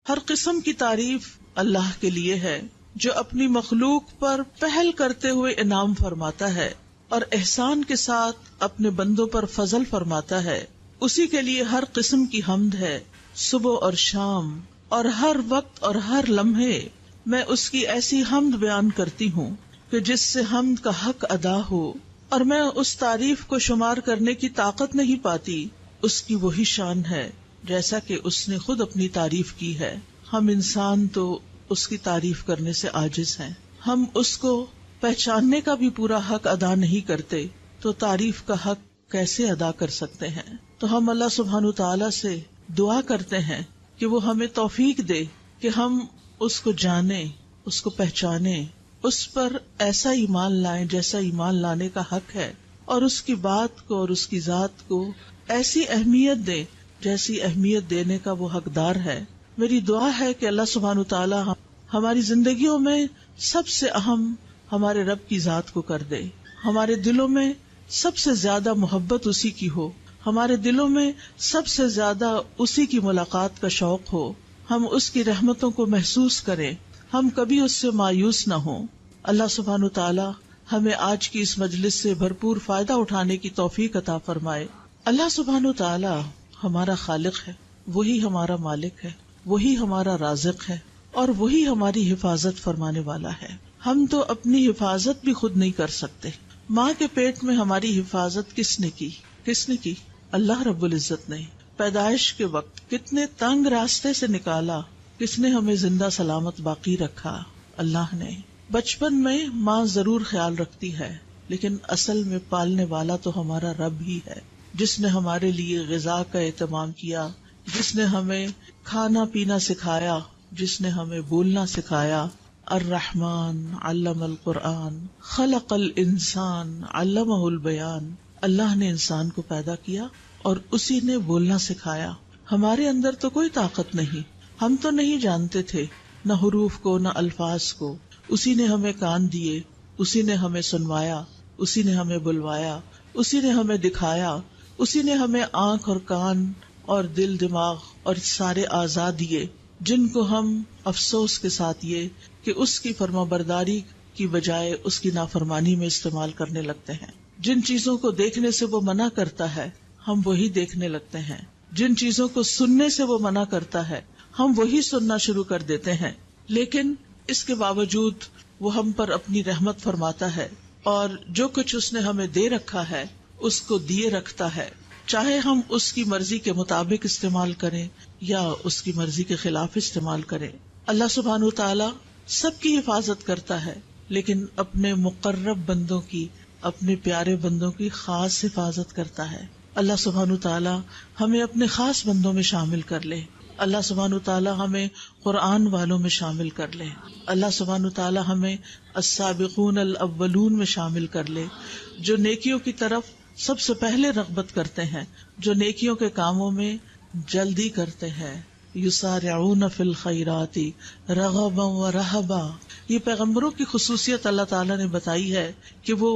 ہر قسم کی تعریف اللہ کے لیے ہے جو اپنی مخلوق پر پہل کرتے ہوئے انعام فرماتا ہے اور احسان کے ساتھ اپنے بندوں پر فضل فرماتا ہے. اسی کے لیے ہر قسم کی حمد ہے صبح اور شام اور ہر وقت اور ہر لمحے. میں اس کی ایسی حمد بیان کرتی ہوں کہ جس سے حمد کا حق ادا ہو، اور میں اس تعریف کو شمار کرنے کی طاقت نہیں پاتی. اس کی وہی شان ہے جیسا کہ اس نے خود اپنی تعریف کی ہے. ہم انسان تو اس کی تعریف کرنے سے عاجز ہیں. ہم اس کو پہچاننے کا بھی پورا حق ادا نہیں کرتے تو تعریف کا حق کیسے ادا کر سکتے ہیں؟ تو ہم اللہ سبحانہ تعالی سے دعا کرتے ہیں کہ وہ ہمیں توفیق دے کہ ہم اس کو جانیں، اس کو پہچانیں، اس پر ایسا ایمان لائیں جیسا ایمان لانے کا حق ہے، اور اس کی بات کو اور اس کی ذات کو ایسی اہمیت دیں جیسی اہمیت دینے کا وہ حقدار ہے. میری دعا ہے کہ اللہ سبحانہ تعالی ہماری زندگیوں میں سب سے اہم ہمارے رب کی ذات کو کر دے. ہمارے دلوں میں سب سے زیادہ محبت اسی کی ہو، ہمارے دلوں میں سب سے زیادہ اسی کی ملاقات کا شوق ہو، ہم اس کی رحمتوں کو محسوس کریں، ہم کبھی اس سے مایوس نہ ہوں. اللہ سبحانہ تعالی ہمیں آج کی اس مجلس سے بھرپور فائدہ اٹھانے کی توفیق عطا فرمائے. اللہ سبحانہ تعالی ہمارا خالق ہے، وہی ہمارا مالک ہے، وہی ہمارا رازق ہے، اور وہی ہماری حفاظت فرمانے والا ہے. ہم تو اپنی حفاظت بھی خود نہیں کر سکتے. ماں کے پیٹ میں ہماری حفاظت کس نے کی؟ اللہ رب العزت نے. پیدائش کے وقت کتنے تنگ راستے سے نکالا، کس نے ہمیں زندہ سلامت باقی رکھا؟ اللہ نے. بچپن میں ماں ضرور خیال رکھتی ہے، لیکن اصل میں پالنے والا تو ہمارا رب ہی ہے، جس نے ہمارے لیے غذا کا اہتمام کیا، جس نے ہمیں کھانا پینا سکھایا، جس نے ہمیں بولنا سکھایا. الرحمن علم القرآن خلق الانسان علمہ البیان. اللہ نے انسان کو پیدا کیا اور اسی نے بولنا سکھایا. ہمارے اندر تو کوئی طاقت نہیں، ہم تو نہیں جانتے تھے نہ حروف کو نہ الفاظ کو. اسی نے ہمیں کان دیے، اسی نے ہمیں سنوایا، اسی نے ہمیں بلوایا، اسی نے ہمیں دکھایا، اسی نے ہمیں آنکھ اور کان اور دل دماغ اور سارے اعضاء دیے، جن کو ہم افسوس کے ساتھ یہ کہ اس کی فرما برداری کی بجائے اس کی نافرمانی میں استعمال کرنے لگتے ہیں. جن چیزوں کو دیکھنے سے وہ منع کرتا ہے ہم وہی دیکھنے لگتے ہیں، جن چیزوں کو سننے سے وہ منع کرتا ہے ہم وہی سننا شروع کر دیتے ہیں. لیکن اس کے باوجود وہ ہم پر اپنی رحمت فرماتا ہے، اور جو کچھ اس نے ہمیں دے رکھا ہے اس کو دیے رکھتا ہے، چاہے ہم اس کی مرضی کے مطابق استعمال کریں یا اس کی مرضی کے خلاف استعمال کریں. اللہ سبحانہ تعالی سب کی حفاظت کرتا ہے، لیکن اپنے مقرب بندوں کی، اپنے پیارے بندوں کی خاص حفاظت کرتا ہے. اللہ سبحانہ تعالی ہمیں اپنے خاص بندوں میں شامل کر لے. اللہ سبحانہ تعالی ہمیں قرآن والوں میں شامل کر لے. اللہ سبحانہ تعالی ہمیں السابقون الاولون میں شامل کر لے، جو نیکیوں کی طرف سب سے پہلے رغبت کرتے ہیں، جو نیکیوں کے کاموں میں جلدی کرتے ہیں. یسارعون فی الخیرات رغبا ورہبا. یہ پیغمبروں کی خصوصیت اللہ تعالیٰ نے بتائی ہے کہ وہ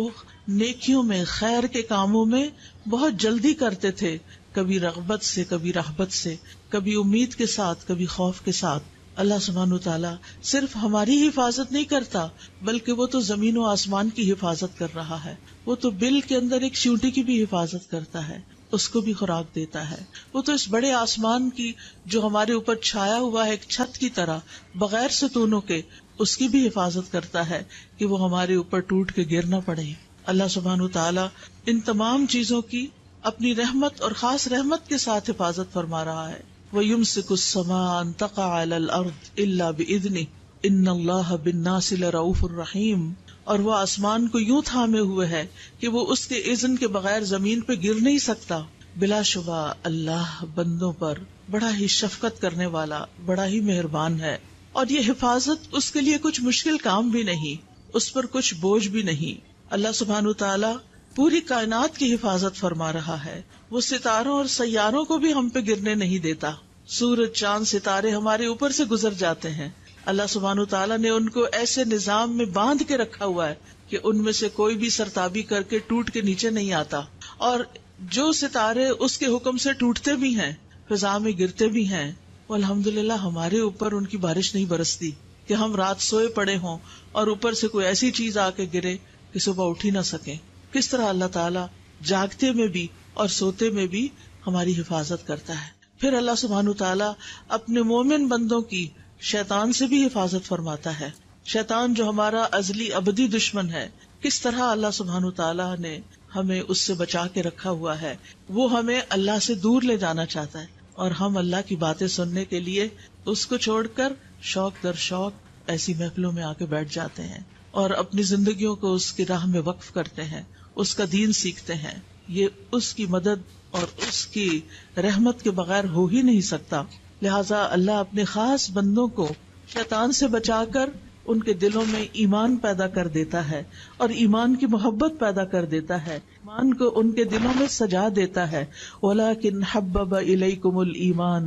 نیکیوں میں، خیر کے کاموں میں بہت جلدی کرتے تھے، کبھی رغبت سے، کبھی رہبت سے، کبھی امید کے ساتھ، کبھی خوف کے ساتھ. اللہ سبحانہ تعالیٰ صرف ہماری حفاظت نہیں کرتا بلکہ وہ تو زمین و آسمان کی حفاظت کر رہا ہے. وہ تو بل کے اندر ایک چیونٹی کی بھی حفاظت کرتا ہے، اس کو بھی خوراک دیتا ہے. وہ تو اس بڑے آسمان کی جو ہمارے اوپر چھایا ہوا ہے ایک چھت کی طرح بغیر ستونوں کے، اس کی بھی حفاظت کرتا ہے کہ وہ ہمارے اوپر ٹوٹ کے گر نہ پڑے. اللہ سبحانہ تعالیٰ ان تمام چیزوں کی اپنی رحمت اور خاص رحمت کے ساتھ حفاظت فرما رہا ہے. وَيُمْسِكُ السَّمَاءَ أَن تَقَعَ عَلَى الْأَرْضِ إِلَّا بِإِذْنِهِ إِنَّ اللَّهَ بِالنَّاسِ لَرَءُوفٌ رَحِيمٌ. اور وہ آسمان کو یوں تھامے ہوئے ہے کہ وہ اس کے اذن کے بغیر زمین پہ گر نہیں سکتا. بلا شبہ اللہ بندوں پر بڑا ہی شفقت کرنے والا، بڑا ہی مہربان ہے. اور یہ حفاظت اس کے لیے کچھ مشکل کام بھی نہیں، اس پر کچھ بوجھ بھی نہیں. اللہ سبحانہ تعالیٰ پوری کائنات کی حفاظت فرما رہا ہے. وہ ستاروں اور سیاروں کو بھی ہم پہ گرنے نہیں دیتا. سورج، چاند، ستارے ہمارے اوپر سے گزر جاتے ہیں. اللہ سبحانہ تعالیٰ نے ان کو ایسے نظام میں باندھ کے رکھا ہوا ہے کہ ان میں سے کوئی بھی سرتابی کر کے ٹوٹ کے نیچے نہیں آتا. اور جو ستارے اس کے حکم سے ٹوٹتے بھی ہیں، فضا میں گرتے بھی ہیں، الحمدللہ ہمارے اوپر ان کی بارش نہیں برستی کہ ہم رات سوئے پڑے ہوں اور اوپر سے کوئی ایسی چیز آ کے گرے کہ صبح اٹھ ہی نہ سکیں. کس طرح اللہ تعالیٰ جاگتے میں بھی اور سوتے میں بھی ہماری حفاظت کرتا ہے. پھر اللہ سبحانہ وتعالیٰ اپنے مومن بندوں کی شیطان سے بھی حفاظت فرماتا ہے. شیطان جو ہمارا ازلی ابدی دشمن ہے، کس طرح اللہ سبحانہ وتعالیٰ نے ہمیں اس سے بچا کے رکھا ہوا ہے. وہ ہمیں اللہ سے دور لے جانا چاہتا ہے اور ہم اللہ کی باتیں سننے کے لیے اس کو چھوڑ کر شوق در شوق ایسی محفلوں میں آ کے بیٹھ جاتے ہیں اور اپنی زندگیوں کو اس کی راہ میں وقف کرتے ہیں، اس کا دین سیکھتے ہیں. یہ اس کی مدد اور اس کی رحمت کے بغیر ہو ہی نہیں سکتا. لہٰذا اللہ اپنے خاص بندوں کو شیطان سے بچا کر ان کے دلوں میں ایمان پیدا کر دیتا ہے اور ایمان کی محبت پیدا کر دیتا ہے، ایمان کو ان کے دلوں میں سجا دیتا ہے. وَلَكِنْ حَبَّبَ إِلَيْكُمُ الْإِيمَانَ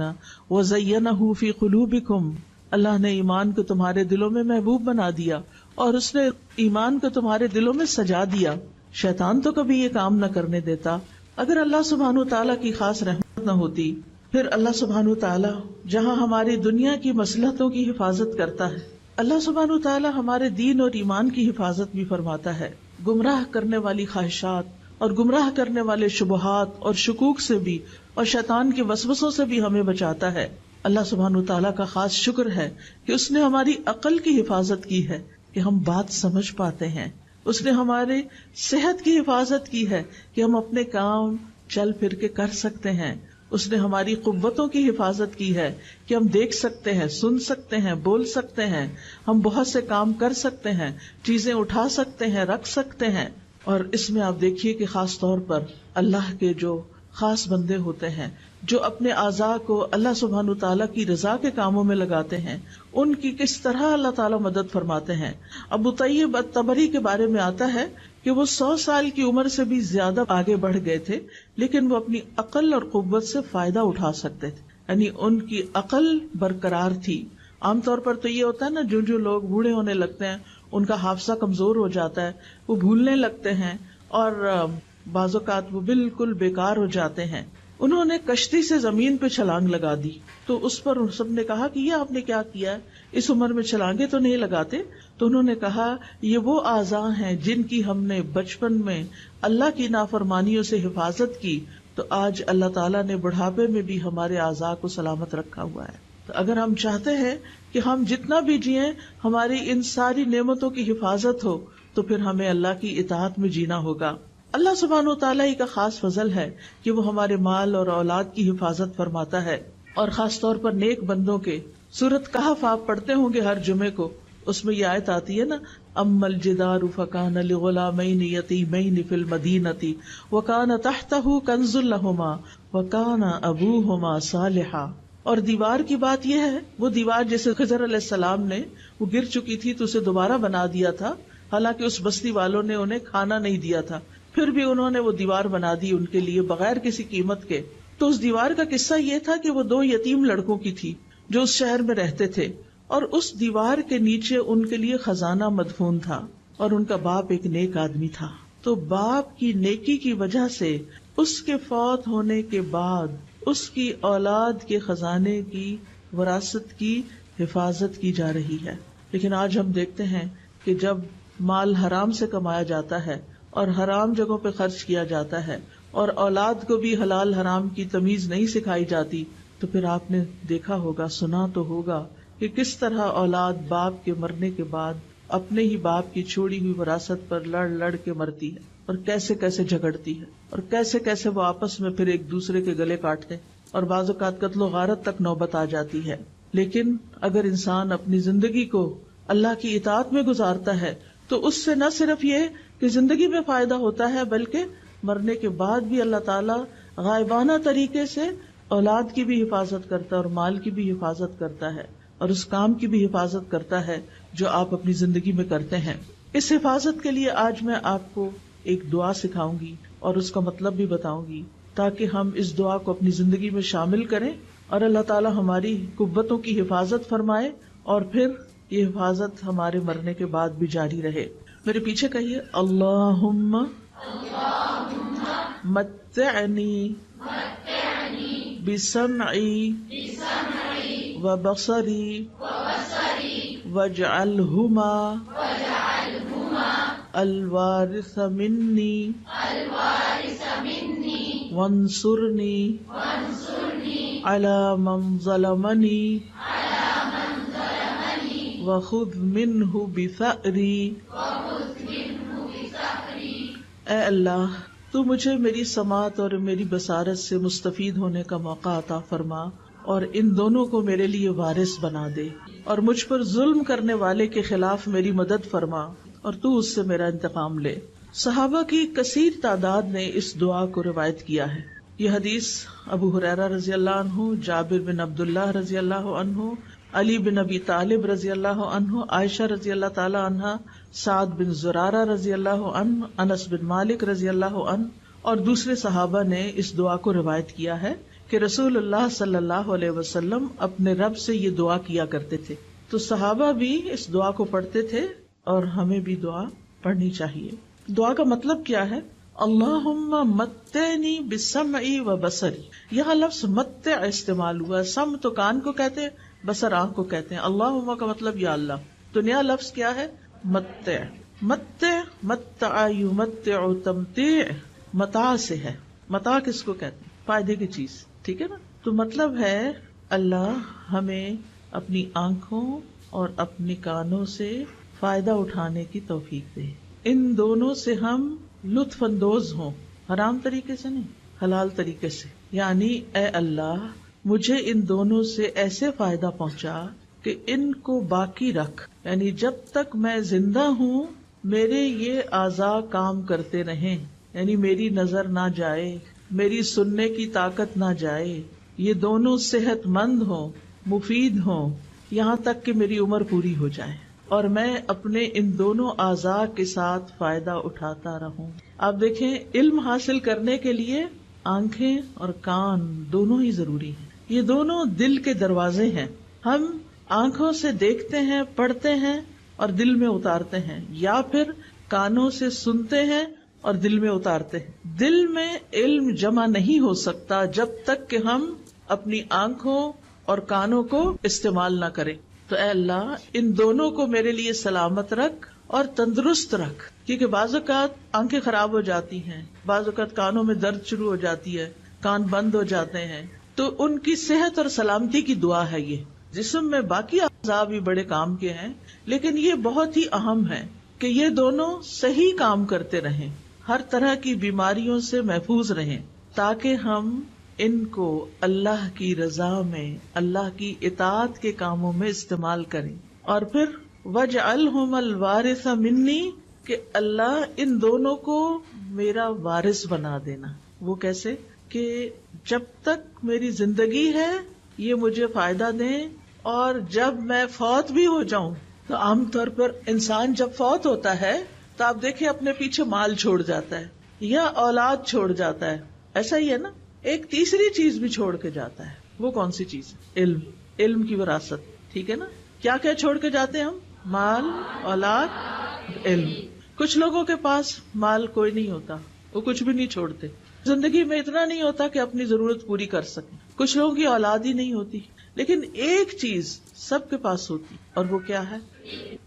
وَزَيَّنَهُ فِي قُلُوبِكُمْ. اللہ نے ایمان کو تمہارے دلوں میں محبوب بنا دیا اور اس نے ایمان کو تمہارے دلوں میں سجا دیا. شیطان تو کبھی یہ کام نہ کرنے دیتا. اگر اللہ سبحانہ تعالیٰ کی خاص رحمت نہ ہوتی، پھر اللہ سبحانہ تعالیٰ جہاں ہماری دنیا کی مصلحتوں کی حفاظت کرتا ہے، اللہ سبحانہ تعالیٰ ہمارے دین اور ایمان کی حفاظت بھی فرماتا ہے. گمراہ کرنے والی خواہشات اور گمراہ کرنے والے شبہات اور شکوک سے بھی اور شیطان کے وسوسوں سے بھی ہمیں بچاتا ہے. اللہ سبحانہ تعالیٰ کا خاص شکر ہے کہ اس نے ہماری عقل کی حفاظت کی ہے کہ ہم بات سمجھ پاتے ہیں. اس نے ہمارے صحت کی حفاظت کی ہے کہ ہم اپنے کام چل پھر کے کر سکتے ہیں. اس نے ہماری قوتوں کی حفاظت کی ہے کہ ہم دیکھ سکتے ہیں، سن سکتے ہیں، بول سکتے ہیں، ہم بہت سے کام کر سکتے ہیں، چیزیں اٹھا سکتے ہیں، رکھ سکتے ہیں. اور اس میں آپ دیکھیے کہ خاص طور پر اللہ کے جو خاص بندے ہوتے ہیں جو اپنے اعضاء کو اللہ سبحانہ تعالیٰ کی رضا کے کاموں میں لگاتے ہیں، ان کی کس طرح اللہ تعالیٰ مدد فرماتے ہیں. ابو طیب الطبری کے بارے میں آتا ہے کہ وہ 100 سال کی عمر سے بھی زیادہ آگے بڑھ گئے تھے، لیکن وہ اپنی عقل اور قوت سے فائدہ اٹھا سکتے تھے، یعنی ان کی عقل برقرار تھی. عام طور پر تو یہ ہوتا ہے نا، جو لوگ بوڑھے ہونے لگتے ہیں ان کا حافظہ کمزور ہو جاتا ہے، وہ بھولنے لگتے ہیں اور بعض اوقات وہ بالکل بیکار ہو جاتے ہیں. انہوں نے کشتی سے زمین پہ چھلانگ لگا دی تو اس پر سب نے کہا کہ یہ آپ نے کیا کیا ہے، اس عمر میں چھلانگیں تو نہیں لگاتے. تو انہوں نے کہا یہ وہ اعضاء ہیں جن کی ہم نے بچپن میں اللہ کی نافرمانیوں سے حفاظت کی، تو آج اللہ تعالیٰ نے بڑھاپے میں بھی ہمارے اعضاء کو سلامت رکھا ہوا ہے. تو اگر ہم چاہتے ہیں کہ ہم جتنا بھی جئیں ہماری ان ساری نعمتوں کی حفاظت ہو، تو پھر ہمیں اللہ کی اطاعت میں جینا ہوگا. اللہ سبحانہ وتعالیٰ ہی کا خاص فضل ہے کہ وہ ہمارے مال اور اولاد کی حفاظت فرماتا ہے، اور خاص طور پر نیک بندوں کے. سورۃ کہف آپ پڑھتے ہوں گے ہر جمعے کو، اس میں یہ آیت آتی ہے نا، اما الجدار فکان لغلامین یتیمین فی المدینۃ وکان تحتہ کنز لہما وکان ابوہما صالحا. اور دیوار کی بات یہ ہے، وہ دیوار جسے خضر علیہ السلام نے، وہ گر چکی تھی تو اسے دوبارہ بنا دیا تھا، حالانکہ اس بستی والوں نے انہیں کھانا نہیں دیا تھا، پھر بھی انہوں نے وہ دیوار بنا دی ان کے لیے بغیر کسی قیمت کے. تو اس دیوار کا قصہ یہ تھا کہ وہ 2 یتیم لڑکوں کی تھی جو اس شہر میں رہتے تھے، اور اس دیوار کے نیچے ان کے لیے خزانہ مدفون تھا، اور ان کا باپ ایک نیک آدمی تھا. تو باپ کی نیکی کی وجہ سے اس کے فوت ہونے کے بعد اس کی اولاد کے خزانے کی وراثت کی حفاظت کی جا رہی ہے. لیکن آج ہم دیکھتے ہیں کہ جب مال حرام سے کمایا جاتا ہے اور حرام جگہوں پہ خرچ کیا جاتا ہے اور اولاد کو بھی حلال حرام کی تمیز نہیں سکھائی جاتی، تو پھر آپ نے دیکھا ہوگا، سنا تو ہوگا کہ کس طرح اولاد باپ کے مرنے کے بعد اپنے ہی باپ کی چھوڑی ہوئی وراثت پر لڑ لڑ کے مرتی ہے، اور کیسے کیسے جھگڑتی ہے، اور کیسے کیسے وہ آپس میں پھر ایک دوسرے کے گلے کاٹتے، اور بعض اوقات قتل و غارت تک نوبت آ جاتی ہے. لیکن اگر انسان اپنی زندگی کو اللہ کی اطاعت میں گزارتا ہے تو اس سے نہ صرف یہ کہ زندگی میں فائدہ ہوتا ہے، بلکہ مرنے کے بعد بھی اللہ تعالیٰ غائبانہ طریقے سے اولاد کی بھی حفاظت کرتا ہے اور مال کی بھی حفاظت کرتا ہے، اور اس کام کی بھی حفاظت کرتا ہے جو آپ اپنی زندگی میں کرتے ہیں. اس حفاظت کے لیے آج میں آپ کو ایک دعا سکھاؤں گی اور اس کا مطلب بھی بتاؤں گی، تاکہ ہم اس دعا کو اپنی زندگی میں شامل کریں اور اللہ تعالیٰ ہماری قوتوں کی حفاظت فرمائے، اور پھر یہ حفاظت ہمارے مرنے کے بعد بھی جاری رہے. میرے پیچھے کہیے، اللہم متعنی بسمعی وبصری واجعلہما الوارث منی وانصرنی علی من ظلمنی وخذ منہ بثأری۔ اے اللہ تو مجھے میری سماعت اور میری بصارت سے مستفید ہونے کا موقع عطا فرما اور ان دونوں کو میرے لیے وارث بنا دے، اور مجھ پر ظلم کرنے والے کے خلاف میری مدد فرما اور تو اس سے میرا انتقام لے۔ صحابہ کی کثیر تعداد نے اس دعا کو روایت کیا ہے۔ یہ حدیث ابو ہریرہ رضی اللہ عنہ، جابر بن عبداللہ رضی اللہ عنہ، علی بن ابی طالب رضی اللہ عنہ، عائشہ رضی اللہ تعالی عنہ، سعد بن زرارہ رضی اللہ عنہ، انس بن مالک رضی اللہ عنہ اور دوسرے صحابہ نے اس دعا کو روایت کیا ہے کہ رسول اللہ صلی اللہ علیہ وسلم اپنے رب سے یہ دعا کیا کرتے تھے۔ تو صحابہ بھی اس دعا کو پڑھتے تھے اور ہمیں بھی دعا پڑھنی چاہیے۔ دعا کا مطلب کیا ہے؟ اللہم متعنی بسمعی و بصری۔ یہاں لفظ متع استعمال ہوا ہے۔ سم تو کان کو کہتے ہیں، بصر آنکھ کو کہتے ہیں۔ اللہم کا مطلب یا اللہ۔ تو نیا لفظ کیا ہے؟ متع۔ متع، متع یمتع تمتیع، متاع سے ہے۔ متاع کس کو کہتے ہیں؟ فائدے کی چیز، ٹھیک ہے نا؟ تو مطلب ہے اللہ ہمیں اپنی آنکھوں اور اپنے کانوں سے فائدہ اٹھانے کی توفیق دے، ان دونوں سے ہم لطف اندوز ہوں، حرام طریقے سے نہیں، حلال طریقے سے۔ یعنی اے اللہ مجھے ان دونوں سے ایسے فائدہ پہنچا کہ ان کو باقی رکھ، یعنی جب تک میں زندہ ہوں میرے یہ اعضاء کام کرتے رہیں، یعنی میری نظر نہ جائے، میری سننے کی طاقت نہ جائے، یہ دونوں صحت مند ہوں، مفید ہوں، یہاں تک کہ میری عمر پوری ہو جائے اور میں اپنے ان دونوں اعضاء کے ساتھ فائدہ اٹھاتا رہوں۔ آپ دیکھیں علم حاصل کرنے کے لیے آنکھیں اور کان دونوں ہی ضروری ہیں۔ یہ دونوں دل کے دروازے ہیں۔ ہم آنکھوں سے دیکھتے ہیں، پڑھتے ہیں اور دل میں اتارتے ہیں، یا پھر کانوں سے سنتے ہیں اور دل میں اتارتے ہیں۔ دل میں علم جمع نہیں ہو سکتا جب تک کہ ہم اپنی آنکھوں اور کانوں کو استعمال نہ کریں۔ تو اے اللہ ان دونوں کو میرے لیے سلامت رکھ اور تندرست رکھ، کیونکہ بعض اوقات آنکھیں خراب ہو جاتی ہیں، بعض اوقات کانوں میں درد شروع ہو جاتی ہے، کان بند ہو جاتے ہیں، تو ان کی صحت اور سلامتی کی دعا ہے یہ۔ جسم میں باقی اعضاء بھی بڑے کام کے ہیں، لیکن یہ بہت ہی اہم ہے کہ یہ دونوں صحیح کام کرتے رہیں، ہر طرح کی بیماریوں سے محفوظ رہیں، تاکہ ہم ان کو اللہ کی رضا میں، اللہ کی اطاعت کے کاموں میں استعمال کریں۔ اور پھر وَاجْعَلْهُمَا الْوَارِثَ مِنِّي، کہ اللہ ان دونوں کو میرا وارث بنا دینا۔ وہ کیسے؟ کہ جب تک میری زندگی ہے یہ مجھے فائدہ دیں، اور جب میں فوت بھی ہو جاؤں، تو عام طور پر انسان جب فوت ہوتا ہے تو آپ دیکھیں اپنے پیچھے مال چھوڑ جاتا ہے یا اولاد چھوڑ جاتا ہے، ایسا ہی ہے نا؟ ایک تیسری چیز بھی چھوڑ کے جاتا ہے۔ وہ کون سی چیز؟ علم، علم کی وراثت، ٹھیک ہے نا؟ کیا کیا چھوڑ کے جاتے ہیں ہم؟ مال، اولاد، علم۔ کچھ لوگوں کے پاس مال کوئی نہیں ہوتا، وہ کچھ بھی نہیں چھوڑتے، زندگی میں اتنا نہیں ہوتا کہ اپنی ضرورت پوری کر سکیں۔ کچھ لوگوں کی اولاد ہی نہیں ہوتی، لیکن ایک چیز سب کے پاس ہوتی، اور وہ کیا ہے؟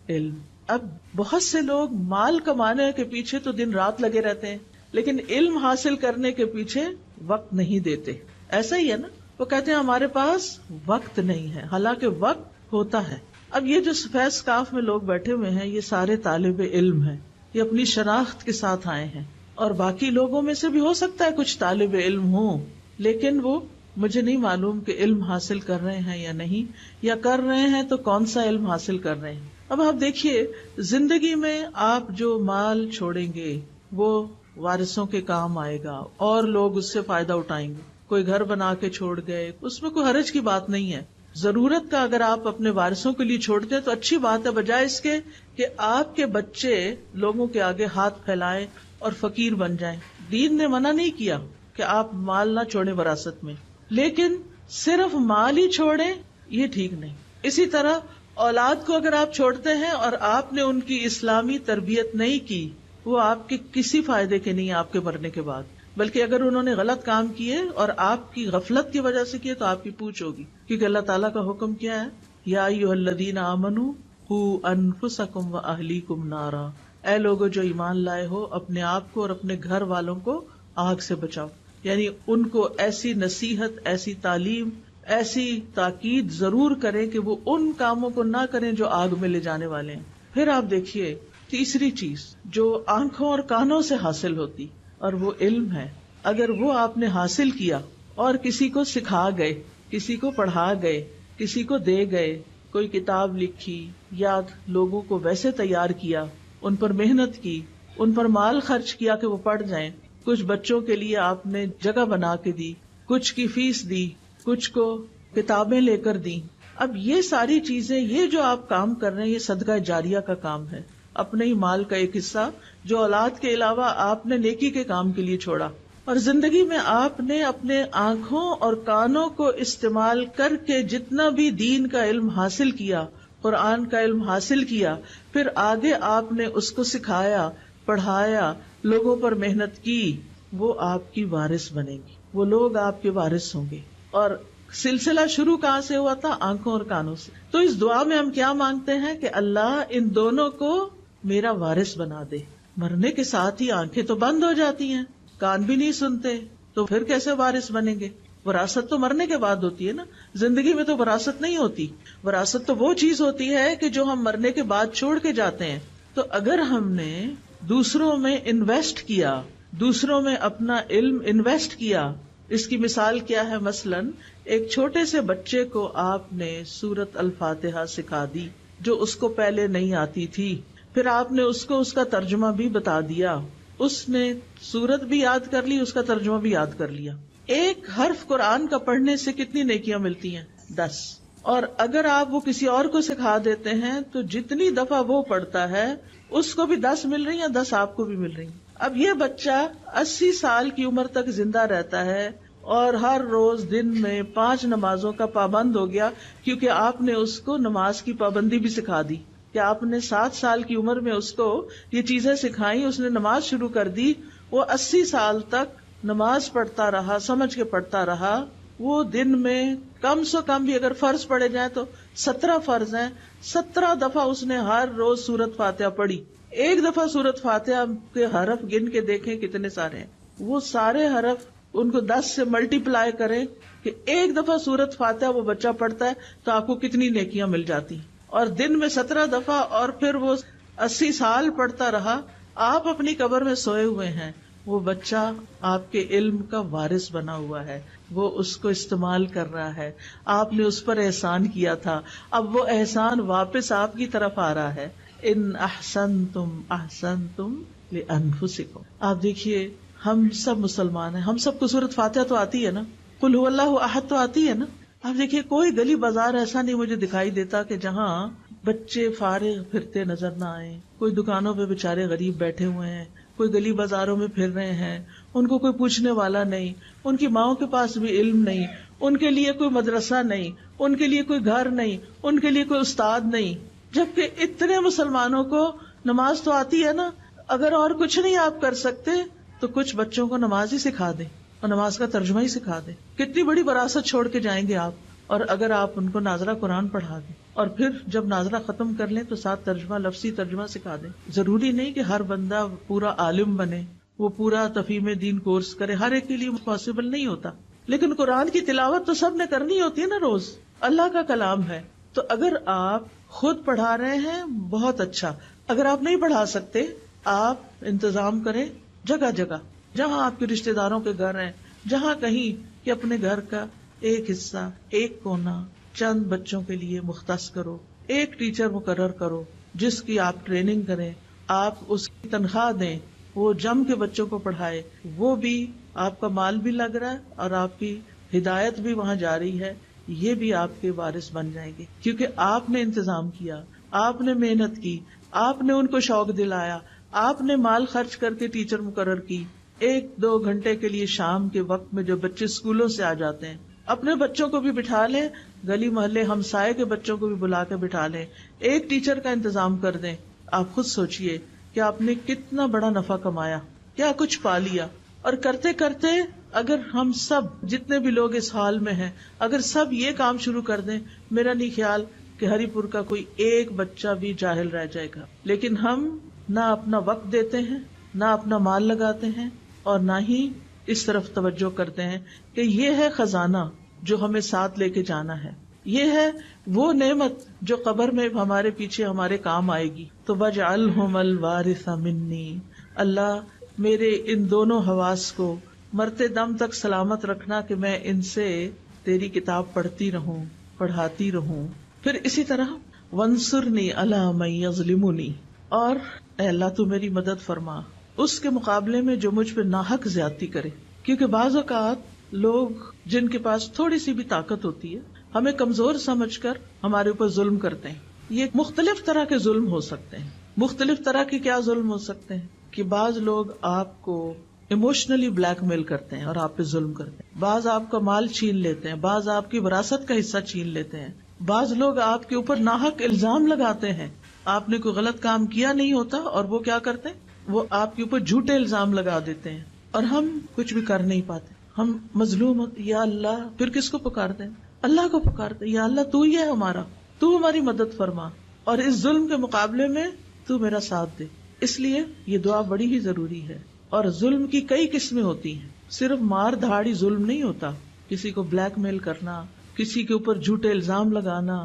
علم۔ اب بہت سے لوگ مال کمانے کے پیچھے تو دن رات لگے رہتے ہیں، لیکن علم حاصل کرنے کے پیچھے وقت نہیں دیتے۔ ایسا ہی ہے نا؟ وہ کہتے ہیں ہمارے پاس وقت نہیں ہے، حالانکہ وقت ہوتا ہے۔ اب یہ جو سفید اسکارف میں لوگ بیٹھے ہوئے ہیں یہ سارے طالب علم ہیں، یہ اپنی شناخت کے ساتھ آئے ہیں، اور باقی لوگوں میں سے بھی ہو سکتا ہے کچھ طالب علم ہوں، لیکن وہ مجھے نہیں معلوم کہ علم حاصل کر رہے ہیں یا نہیں، یا کر رہے ہیں تو کون سا علم حاصل کر رہے ہیں۔ اب آپ دیکھیے زندگی میں آپ جو مال چھوڑیں گے وہ وارثوں کے کام آئے گا اور لوگ اس سے فائدہ اٹھائیں گے۔ کوئی گھر بنا کے چھوڑ گئے، اس میں کوئی حرج کی بات نہیں ہے، ضرورت کا اگر آپ اپنے وارثوں کے لیے چھوڑتے ہیں تو اچھی بات ہے، بجائے اس کے کہ آپ کے بچے لوگوں کے آگے ہاتھ پھیلائیں اور فقیر بن جائیں۔ دین نے منع نہیں کیا کہ آپ مال نہ چھوڑیں وراثت میں، لیکن صرف مال ہی چھوڑیں یہ ٹھیک نہیں۔ اسی طرح اولاد کو اگر آپ چھوڑتے ہیں اور آپ نے ان کی اسلامی تربیت نہیں کی، وہ آپ کے کسی فائدے کے نہیں آپ کے مرنے کے بعد، بلکہ اگر انہوں نے غلط کام کیے اور آپ کی غفلت کی وجہ سے کیے تو آپ کی پوچھ ہوگی۔ کیونکہ اللہ تعالیٰ کا حکم کیا ہے، یا ایھا الذین آمنوا قوا انفسکم واہلیکم نارا، اے لوگو جو ایمان لائے ہو اپنے آپ کو اور اپنے گھر والوں کو آگ سے بچاؤ. یعنی ان کو ایسی نصیحت، ایسی تعلیم، ایسی تاکید ضرور کریں کہ وہ ان کاموں کو نہ کریں جو آگ میں لے جانے والے ہیں. پھر آپ دیکھیے تیسری چیز جو آنکھوں اور کانوں سے حاصل ہوتی، اور وہ علم ہے. اگر وہ آپ نے حاصل کیا اور کسی کو سکھا گئے، کسی کو پڑھا گئے، کسی کو دے گئے، کوئی کتاب لکھی یا لوگوں کو ویسے تیار کیا، ان پر محنت کی، ان پر مال خرچ کیا کہ وہ پڑھ جائیں، کچھ بچوں کے لیے آپ نے جگہ بنا کے دی، کچھ کی فیس دی، کچھ کو کتابیں لے کر دی. اب یہ ساری چیزیں، یہ جو آپ کام کر رہے ہیں، یہ صدقہ جاریہ کا کام ہے. اپنے ہی مال کا ایک حصہ جو اولاد کے علاوہ آپ نے نیکی کے کام کے لیے چھوڑا، اور زندگی میں آپ نے اپنے آنکھوں اور کانوں کو استعمال کر کے جتنا بھی دین کا علم حاصل کیا، قرآن کا علم حاصل کیا، پھر آگے آپ نے اس کو سکھایا، پڑھایا، لوگوں پر محنت کی، وہ آپ کی وارث بنے گی، وہ لوگ آپ کے وارث ہوں گے. اور سلسلہ شروع کہاں سے ہوا تھا؟ آنکھوں اور کانوں سے. تو اس دعا میں ہم کیا مانگتے ہیں کہ اللہ ان دونوں کو میرا وارث بنا دے. مرنے کے ساتھ ہی آنکھیں تو بند ہو جاتی ہیں، کان بھی نہیں سنتے، تو پھر کیسے وارث بنیں گے؟ وراثت تو مرنے کے بعد ہوتی ہے نا، زندگی میں تو وراثت نہیں ہوتی. وراثت تو وہ چیز ہوتی ہے کہ جو ہم مرنے کے بعد چھوڑ کے جاتے ہیں. تو اگر ہم نے دوسروں میں انویسٹ کیا، دوسروں میں اپنا علم انویسٹ کیا، اس کی مثال کیا ہے؟ مثلاً ایک چھوٹے سے بچے کو آپ نے سورت الفاتحہ سکھا دی جو اس کو پہلے نہیں آتی تھی، پھر آپ نے اس کو اس کا ترجمہ بھی بتا دیا، اس نے سورت بھی یاد کر لی، اس کا ترجمہ بھی یاد کر لیا. ایک حرف قرآن کا پڑھنے سے کتنی نیکیاں ملتی ہیں؟ 10. اور اگر آپ وہ کسی اور کو سکھا دیتے ہیں تو جتنی دفعہ وہ پڑھتا ہے اس کو بھی 10 مل رہی ہیں، 10 آپ کو بھی مل رہی ہیں. اب یہ بچہ 80 سال کی عمر تک زندہ رہتا ہے اور ہر روز دن میں 5 نمازوں کا پابند ہو گیا، کیونکہ آپ نے اس کو نماز کی پابندی بھی سکھا دی. کہ آپ نے 7 سال کی عمر میں اس کو یہ چیزیں سکھائیں، اس نے نماز شروع کر دی، وہ 80 سال تک نماز پڑھتا رہا، سمجھ کے پڑھتا رہا. وہ دن میں کم سے کم بھی اگر فرض پڑھے جائیں تو 17 فرض ہیں، 17 دفعہ اس نے ہر روز سورت فاتحہ پڑھی. ایک دفعہ سورت فاتحہ کے حرف گن کے دیکھیں کتنے سارے ہیں. وہ سارے حرف ان کو 10 سے ملٹی پلائی کریں کہ ایک دفعہ سورت فاتحہ وہ بچہ پڑھتا ہے تو آپ کو کتنی نیکیاں مل جاتی. اور دن میں 17 دفعہ، اور پھر وہ 80 سال پڑھتا رہا. آپ اپنی قبر میں سوئے ہوئے ہیں، وہ بچہ آپ کے علم کا وارث بنا ہوا ہے، وہ اس کو استعمال کر رہا ہے. آپ نے اس پر احسان کیا تھا، اب وہ احسان واپس آپ کی طرف آ رہا ہے. ان احسنتم احسنتم لانفسکم. آپ دیکھیے ہم سب مسلمان ہیں، ہم سب کو سورۃ فاتحہ تو آتی ہے نا، قل ھو اللہ احد تو آتی ہے نا. آپ دیکھیے کوئی گلی بازار ایسا نہیں مجھے دکھائی دیتا کہ جہاں بچے فارغ پھرتے نظر نہ آئیں. کوئی دکانوں پہ بےچارے غریب بیٹھے ہوئے ہیں، کوئی گلی بازاروں میں پھر رہے ہیں، ان کو کوئی پوچھنے والا نہیں، ان کی ماؤں کے پاس بھی علم نہیں، ان کے لیے کوئی مدرسہ نہیں، ان کے لیے کوئی گھر نہیں، ان کے لیے کوئی استاد نہیں. جبکہ اتنے مسلمانوں کو نماز تو آتی ہے نا. اگر اور کچھ نہیں آپ کر سکتے تو کچھ بچوں کو نماز ہی سکھا دیں اور نماز کا ترجمہ ہی سکھا دیں. کتنی بڑی وراثت چھوڑ کے جائیں گے آپ. اور اگر آپ ان کو ناظرہ قرآن پڑھا دیں اور پھر جب ناظرہ ختم کر لیں تو ساتھ ترجمہ، لفظی ترجمہ سکھا دیں. ضروری نہیں کہ ہر بندہ پورا عالم بنے، وہ پورا تفہیم دین کورس کرے، ہر ایک کے لیے پاسبل نہیں ہوتا. لیکن قرآن کی تلاوت تو سب نے کرنی ہوتی ہے نا روز، اللہ کا کلام ہے. تو اگر آپ خود پڑھا رہے ہیں بہت اچھا، اگر آپ نہیں پڑھا سکتے آپ انتظام کریں جگہ جگہ، جہاں آپ کے رشتہ داروں کے گھر ہیں، جہاں کہیں کہ اپنے گھر کا ایک حصہ، ایک کونا چند بچوں کے لیے مختص کرو. ایک ٹیچر مقرر کرو جس کی آپ ٹریننگ کریں، آپ اس کی تنخواہ دیں، وہ جم کے بچوں کو پڑھائے. وہ بھی آپ کا مال بھی لگ رہا ہے اور آپ کی ہدایت بھی وہاں جاری ہے. یہ بھی آپ کے وارث بن جائیں گے کیونکہ آپ نے انتظام کیا، آپ نے محنت کی، آپ نے ان کو شوق دلایا، آپ نے مال خرچ کر کے ٹیچر مقرر کی. 1-2 گھنٹے کے لیے شام کے وقت میں جب بچے اسکولوں سے آ جاتے ہیں، اپنے بچوں کو بھی بٹھا لیں، گلی محلے ہمسائے کے بچوں کو بھی بلا کے بٹھا لیں، ایک ٹیچر کا انتظام کر دیں. آپ خود سوچئے کہ آپ نے کتنا بڑا نفع کمایا، کیا کچھ پا لیا. اور کرتے کرتے اگر ہم سب جتنے بھی لوگ اس حال میں ہیں اگر سب یہ کام شروع کر دیں، میرا نہیں خیال کہ ہری پور کا کوئی ایک بچہ بھی جاہل رہ جائے گا. لیکن ہم نہ اپنا وقت دیتے ہیں، نہ اپنا مال لگاتے ہیں، اور نہ ہی اس طرف توجہ کرتے ہیں کہ یہ ہے خزانہ جو ہمیں ساتھ لے کے جانا ہے، یہ ہے وہ نعمت جو قبر میں ہمارے پیچھے ہمارے کام آئے گی. تو وَاجْعَلْهُمَ الْوَارِثَ مِنِّي، اللہ میرے ان دونوں حواس کو مرتے دم تک سلامت رکھنا کہ میں ان سے تیری کتاب پڑھتی رہوں، پڑھاتی رہوں. پھر اسی طرح وَانصُرْنِي عَلَىٰ مَن يَظْلِمُنِي، اور اے اللہ تو میری مدد فرما اس کے مقابلے میں جو مجھ پہ ناحق زیادتی کرے. کیونکہ بعض اوقات لوگ جن کے پاس تھوڑی سی بھی طاقت ہوتی ہے ہمیں کمزور سمجھ کر ہمارے اوپر ظلم کرتے ہیں. یہ مختلف طرح کے ظلم ہو سکتے ہیں. مختلف طرح کے کیا ظلم ہو سکتے ہیں کہ بعض لوگ آپ کو ایموشنلی بلیک میل کرتے ہیں اور آپ پہ ظلم کرتے ہیں، بعض آپ کا مال چھین لیتے ہیں، بعض آپ کی وراثت کا حصہ چھین لیتے ہیں، بعض لوگ آپ کے اوپر ناحق الزام لگاتے ہیں. آپ نے کوئی غلط کام کیا نہیں ہوتا اور وہ کیا کرتے ہیں، وہ آپ کے اوپر جھوٹے الزام لگا دیتے ہیں اور ہم کچھ بھی کر نہیں پاتے. ہم مظلوم ہوتے، یا اللہ، پھر کس کو پکارتے ہیں؟ اللہ کو پکارتے ہیں، یا اللہ تو ہی ہے ہمارا، تو ہماری مدد فرما اور اس ظلم کے مقابلے میں تو میرا ساتھ دے. اس لیے یہ دعا بڑی ہی ضروری ہے. اور ظلم کی کئی قسمیں ہوتی ہیں، صرف مار دھاڑی ظلم نہیں ہوتا. کسی کو بلیک میل کرنا، کسی کے اوپر جھوٹے الزام لگانا،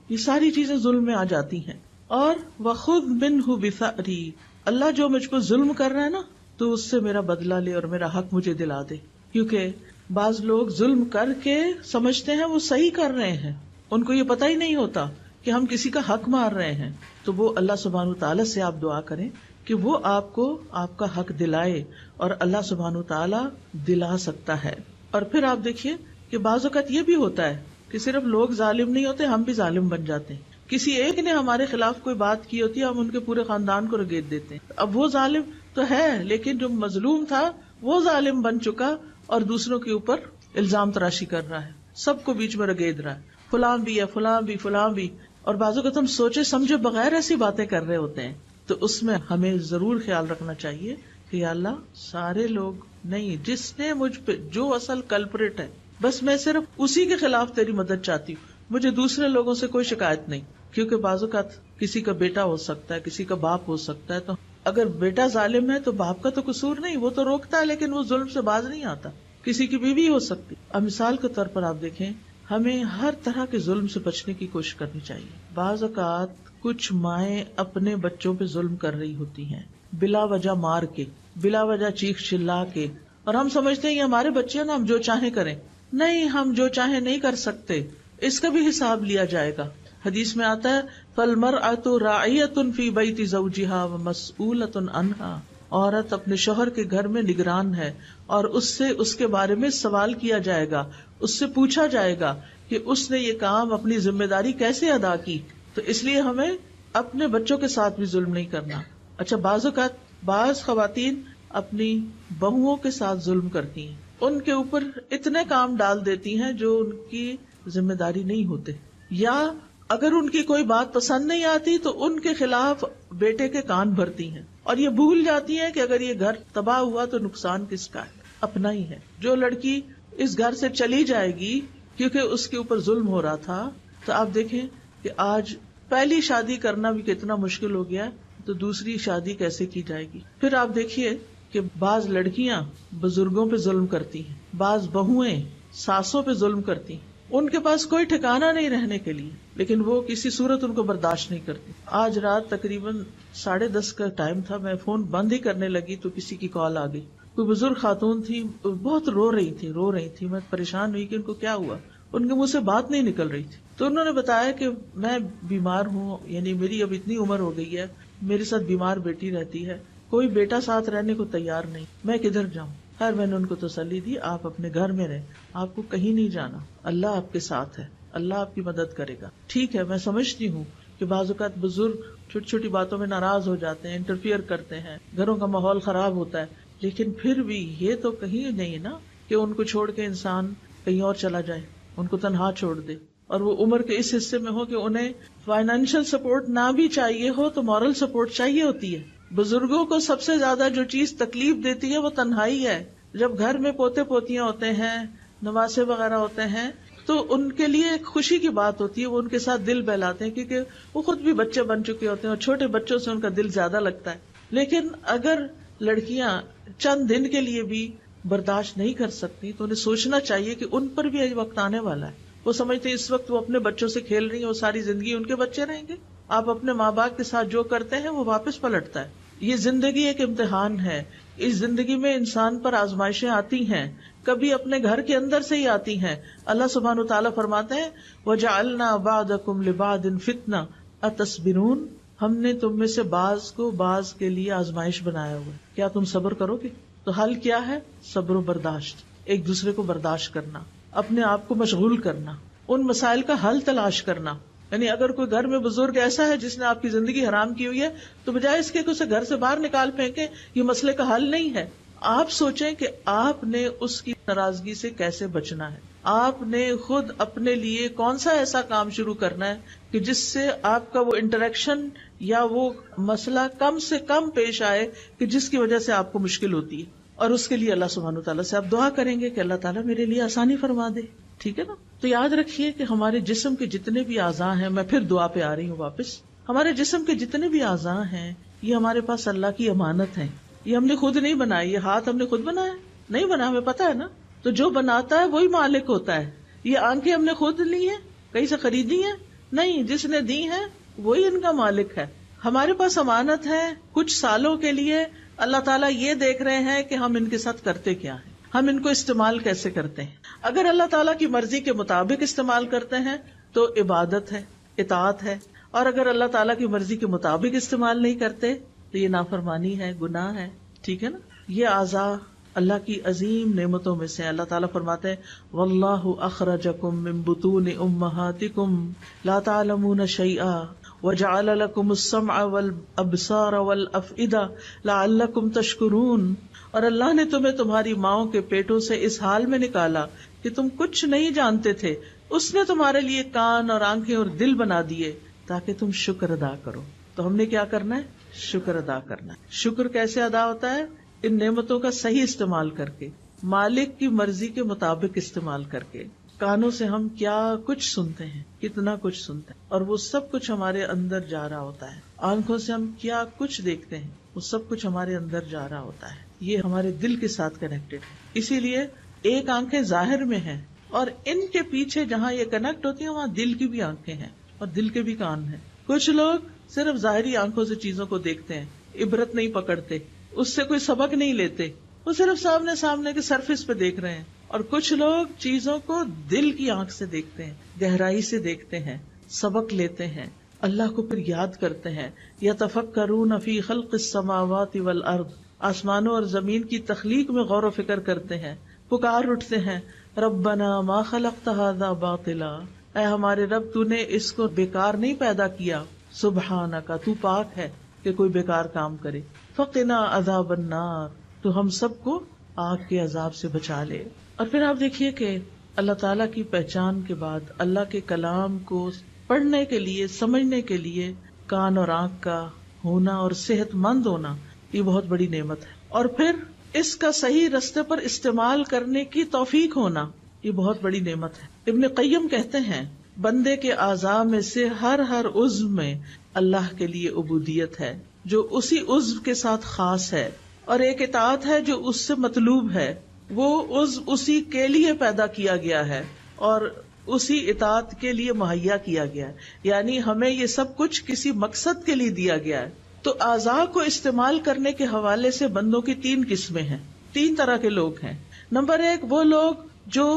یہ ساری چیزیں ظلم میں آ جاتی ہیں. اور وَخُذْ مِنْهُ بِثَأْرِي، اللہ جو مجھ کو ظلم کر رہا ہے نا تو اس سے میرا بدلہ لے اور میرا حق مجھے دلا دے. کیونکہ بعض لوگ ظلم کر کے سمجھتے ہیں وہ صحیح کر رہے ہیں، ان کو یہ پتہ ہی نہیں ہوتا کہ ہم کسی کا حق مار رہے ہیں. تو وہ اللہ سبحانہ تعالیٰ سے آپ دعا کریں کہ وہ آپ کو آپ کا حق دلائے، اور اللہ سبحانہ تعالیٰ دلا سکتا ہے. اور پھر آپ دیکھیے کہ بعض اوقات یہ بھی ہوتا ہے کہ صرف لوگ ظالم نہیں ہوتے، ہم بھی ظالم بن جاتے ہیں. کسی ایک نے ہمارے خلاف کوئی بات کی ہوتی ہے، ہم ان کے پورے خاندان کو رگیٹ دیتے ہیں. اب وہ ظالم تو ہے لیکن جو مظلوم تھا وہ ظالم بن چکا اور دوسروں کے اوپر الزام تراشی کر رہا ہے، سب کو بیچ میں رگید رہا ہے، فلاں بھی ہے، فلاں بھی، فلاں بھی. اور بعض اوقات ہم سوچے سمجھے بغیر ایسی باتیں کر رہے ہوتے ہیں. تو اس میں ہمیں ضرور خیال رکھنا چاہیے کہ یا اللہ سارے لوگ نہیں، جس نے مجھ پہ جو اصل کلپریٹ ہے بس میں صرف اسی کے خلاف تیری مدد چاہتی ہوں، مجھے دوسرے لوگوں سے کوئی شکایت نہیں. کیونکہ بعض اوقات کسی کا بیٹا ہو سکتا ہے، کسی کا باپ ہو سکتا ہے، تو اگر بیٹا ظالم ہے تو باپ کا تو قصور نہیں، وہ تو روکتا ہے لیکن وہ ظلم سے باز نہیں آتا. کسی کی بیوی ہو سکتی. اب مثال کے طور پر آپ دیکھیں، ہمیں ہر طرح کے ظلم سے بچنے کی کوشش کرنی چاہیے. بعض اوقات کچھ مائیں اپنے بچوں پہ ظلم کر رہی ہوتی ہیں، بلا وجہ مار کے، بلا وجہ چیخ چلا کے، اور ہم سمجھتے ہیں یہ ہمارے بچے ہیں نا، ہم جو چاہیں کریں. نہیں، ہم جو چاہیں نہیں کر سکتے، اس کا بھی حساب لیا جائے گا. حدیث میں آتا ہے فَالْمَرْأَةُ رَاعِيَةٌ فِي بَيْتِ زَوْجِهَا وَمَسْئُولَةٌ عَنْهَا، عورت اپنے شوہر کے گھر میں نگران ہے اور اس سے اس کے بارے میں سوال کیا جائے گا، اس سے پوچھا جائے گا کہ اس نے یہ کام اپنی ذمہ داری کیسے ادا کی. تو اس لیے ہمیں اپنے بچوں کے ساتھ بھی ظلم نہیں کرنا. اچھا، بعض اوقات بعض خواتین اپنی بہوؤں کے ساتھ ظلم کرتی ہیں، ان کے اوپر اتنے کام ڈال دیتی ہیں جو ان کی ذمہ داری نہیں ہوتے، یا اگر ان کی کوئی بات پسند نہیں آتی تو ان کے خلاف بیٹے کے کان بھرتی ہیں اور یہ بھول جاتی ہیں کہ اگر یہ گھر تباہ ہوا تو نقصان کس کا ہے؟ اپنا ہی ہے. جو لڑکی اس گھر سے چلی جائے گی کیونکہ اس کے اوپر ظلم ہو رہا تھا، تو آپ دیکھیں کہ آج پہلی شادی کرنا بھی کتنا مشکل ہو گیا، تو دوسری شادی کیسے کی جائے گی. پھر آپ دیکھیے کہ بعض لڑکیاں بزرگوں پہ ظلم کرتی ہیں، بعض بہویں ساسوں پہ ظلم کرتی ہیں. ان کے پاس کوئی ٹھکانہ نہیں رہنے کے لیے، لیکن وہ کسی صورت ان کو برداشت نہیں کرتی. آج رات تقریباً 10:30 کا ٹائم تھا، میں فون بند ہی کرنے لگی تو کسی کی کال آ گئی. کوئی بزرگ خاتون تھی، بہت رو رہی تھی. میں پریشان ہوئی کہ ان کو کیا ہوا، ان کے منہ سے بات نہیں نکل رہی تھی. تو انہوں نے بتایا کہ میں بیمار ہوں، یعنی میری اب اتنی عمر ہو گئی ہے، میرے ساتھ بیمار بیٹی رہتی ہے، کوئی بیٹا ساتھ رہنے کو تیار نہیں، میں کدھر جاؤں. خیر میں نے ان کو تسلی دی، آپ اپنے گھر میں رہیں، آپ کو کہیں نہیں جانا، اللہ آپ کے ساتھ ہے، اللہ آپ کی مدد کرے گا. ٹھیک ہے، میں سمجھتی ہوں کہ بعض اوقات بزرگ چھوٹی چھوٹی باتوں میں ناراض ہو جاتے ہیں، انٹرفیئر کرتے ہیں، گھروں کا ماحول خراب ہوتا ہے، لیکن پھر بھی یہ تو کہیں نہیں نا کہ ان کو چھوڑ کے انسان کہیں اور چلا جائے، ان کو تنہا چھوڑ دے. اور وہ عمر کے اس حصے میں ہو کہ انہیں فائنینشیل سپورٹ نہ بھی چاہیے ہو تو مورل سپورٹ چاہیے ہوتی ہے. بزرگوں کو سب سے زیادہ جو چیز تکلیف دیتی ہے وہ تنہائی ہے. جب گھر میں پوتے پوتیاں ہوتے ہیں، نواسے وغیرہ ہوتے ہیں، تو ان کے لیے ایک خوشی کی بات ہوتی ہے، وہ ان کے ساتھ دل بہلاتے ہیں کیونکہ وہ خود بھی بچے بن چکے ہوتے ہیں اور چھوٹے بچوں سے ان کا دل زیادہ لگتا ہے. لیکن اگر لڑکیاں چند دن کے لیے بھی برداشت نہیں کر سکتی تو انہیں سوچنا چاہیے کہ ان پر بھی ایک وقت آنے والا ہے. وہ سمجھتے ہیں اس وقت وہ اپنے بچوں سے کھیل رہی ہیں، وہ ساری زندگی ان کے بچے رہیں گے. آپ اپنے ماں باپ کے ساتھ جو کرتے ہیں وہ واپس پلٹتا ہے. یہ زندگی ایک امتحان ہے. اس زندگی میں انسان پر آزمائشیں آتی ہیں، کبھی اپنے گھر کے اندر سے ہی آتی ہیں. اللہ سبحانہ وتعالیٰ فرماتے ہیں وَجَعَلْنَا بَعْضَكُمْ لِبَعْضٍ فِتْنَةً أَتَصْبِرُونَ، ہم نے تم میں سے بعض کو بعض کے لیے آزمائش بنایا ہوا ہے، کیا تم صبر کرو گے؟ تو حل کیا ہے؟ صبر و برداشت، ایک دوسرے کو برداشت کرنا، اپنے آپ کو مشغول کرنا، ان مسائل کا حل تلاش کرنا. یعنی اگر کوئی گھر میں بزرگ ایسا ہے جس نے آپ کی زندگی حرام کی ہوئی ہے تو بجائے اس کے کہ اسے گھر سے باہر نکال پھینکیں، یہ مسئلے کا حل نہیں ہے. آپ سوچیں کہ آپ نے اس کی ناراضگی سے کیسے بچنا ہے. آپ نے خود اپنے لیے کون سا ایسا کام شروع کرنا ہے کہ جس سے آپ کا وہ انٹریکشن یا وہ مسئلہ کم سے کم پیش آئے کہ جس کی وجہ سے آپ کو مشکل ہوتی ہے. اور اس کے لیے اللہ سبحانہ وتعالیٰ سے آپ دعا کریں گے کہ اللہ تعالیٰ میرے لیے آسانی فرما دے. ٹھیک ہے نا؟ تو یاد رکھیے کہ ہمارے جسم کے جتنے بھی اعضاء ہیں، میں پھر دعا پہ آ رہی ہوں واپس، ہمارے جسم کے جتنے بھی اعضاء ہیں یہ ہمارے پاس اللہ کی امانت ہے. یہ ہم نے خود نہیں بنائی. یہ ہاتھ ہم نے خود بنایا نہیں، بنا ہمیں پتا ہے نا. تو جو بناتا ہے وہی مالک ہوتا ہے. یہ آنکھیں ہم نے خود لی ہیں، کہیں سے خریدی ہیں؟ نہیں، جس نے دی ہیں وہی ان کا مالک ہے. ہمارے پاس امانت ہے کچھ سالوں کے لیے. اللہ تعالیٰ یہ دیکھ رہے ہیں کہ ہم ان کے ساتھ کرتے کیا ہیں، ہم ان کو استعمال کیسے کرتے ہیں. اگر اللہ تعالیٰ کی مرضی کے مطابق استعمال کرتے ہیں تو عبادت ہے، اطاعت ہے. اور اگر اللہ تعالیٰ کی مرضی کے مطابق استعمال نہیں کرتے تو یہ نافرمانی ہے، گناہ ہے. ٹھیک ہے نا؟ یہ اعضاء اللہ کی عظیم نعمتوں میں سے. اللہ تعالیٰ فرماتے ہیں وَاللَّهُ أَخْرَجَكُم مِّن بُطُونِ أُمَّهَاتِكُمْ لَا تَعْلَمُونَ شَيْئًا وَجَعَلَ لَكُمُ السَّمْعَ وَالْأَبْصَارَ وَالْأَفْئِدَةَ لَعَلَّكُمْ تَشْكُرُونَ. اور اللہ نے تمہیں تمہاری ماؤں کے پیٹوں سے اس حال میں نکالا کہ تم کچھ نہیں جانتے تھے. اس نے تمہارے لیے کان اور آنکھیں اور دل بنا دیے تاکہ تم شکر ادا کرو. تو ہم نے کیا کرنا ہے؟ شکر ادا کرنا ہے. شکر کیسے ادا ہوتا ہے؟ ان نعمتوں کا صحیح استعمال کر کے، مالک کی مرضی کے مطابق استعمال کر کے. کانوں سے ہم کیا کچھ سنتے ہیں، کتنا کچھ سنتے ہیں، اور وہ سب کچھ ہمارے اندر جا رہا ہوتا ہے. آنکھوں سے ہم کیا کچھ دیکھتے ہیں، وہ سب کچھ ہمارے اندر جا رہا ہوتا ہے. یہ ہمارے دل کے ساتھ کنیکٹڈ ہے. اسی لیے ایک آنکھیں ظاہر میں ہیں اور ان کے پیچھے جہاں یہ کنیکٹ ہوتی ہیں وہاں دل کی بھی آنکھیں ہیں اور دل کے بھی کان ہیں. کچھ لوگ صرف ظاہری آنکھوں سے چیزوں کو دیکھتے ہیں، عبرت نہیں پکڑتے، اس سے کوئی سبق نہیں لیتے، وہ صرف سامنے سامنے کے سرفیس پہ دیکھ رہے ہیں. اور کچھ لوگ چیزوں کو دل کی آنکھ سے دیکھتے ہیں، گہرائی سے دیکھتے ہیں، سبق لیتے ہیں، اللہ کو پھر یاد کرتے ہیں. یتفکرون فی خلق السماوات والارض، آسمانوں اور زمین کی تخلیق میں غور و فکر کرتے ہیں، پکار اٹھتے ہیں ربنا ما خلقت ھذا باطلا، اے ہمارے رب تو نے اس کو بیکار نہیں پیدا کیا، سبحانک تو پاک ہے کہ کوئی بیکار کام کرے، فقنا عذاب النار تو ہم سب کو آگ کے عذاب سے بچا لے. اور پھر آپ دیکھیے کہ اللہ تعالیٰ کی پہچان کے بعد اللہ کے کلام کو پڑھنے کے لیے، سمجھنے کے لیے کان اور آنکھ کا ہونا اور صحت مند ہونا یہ بہت بڑی نعمت ہے. اور پھر اس کا صحیح رستے پر استعمال کرنے کی توفیق ہونا یہ بہت بڑی نعمت ہے. ابن قیم کہتے ہیں بندے کے اعضاء میں سے ہر عضو میں اللہ کے لیے عبودیت ہے جو اسی عضو کے ساتھ خاص ہے، اور ایک اطاعت ہے جو اس سے مطلوب ہے. وہ عضو اسی کے لیے پیدا کیا گیا ہے اور اسی اطاعت کے لیے مہیا کیا گیا ہے. یعنی ہمیں یہ سب کچھ کسی مقصد کے لیے دیا گیا ہے. تو اعضاء کو استعمال کرنے کے حوالے سے بندوں کی 3 قسمیں ہیں، 3 طرح کے لوگ ہیں. نمبر 1 وہ لوگ جو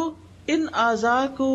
ان اعضاء کو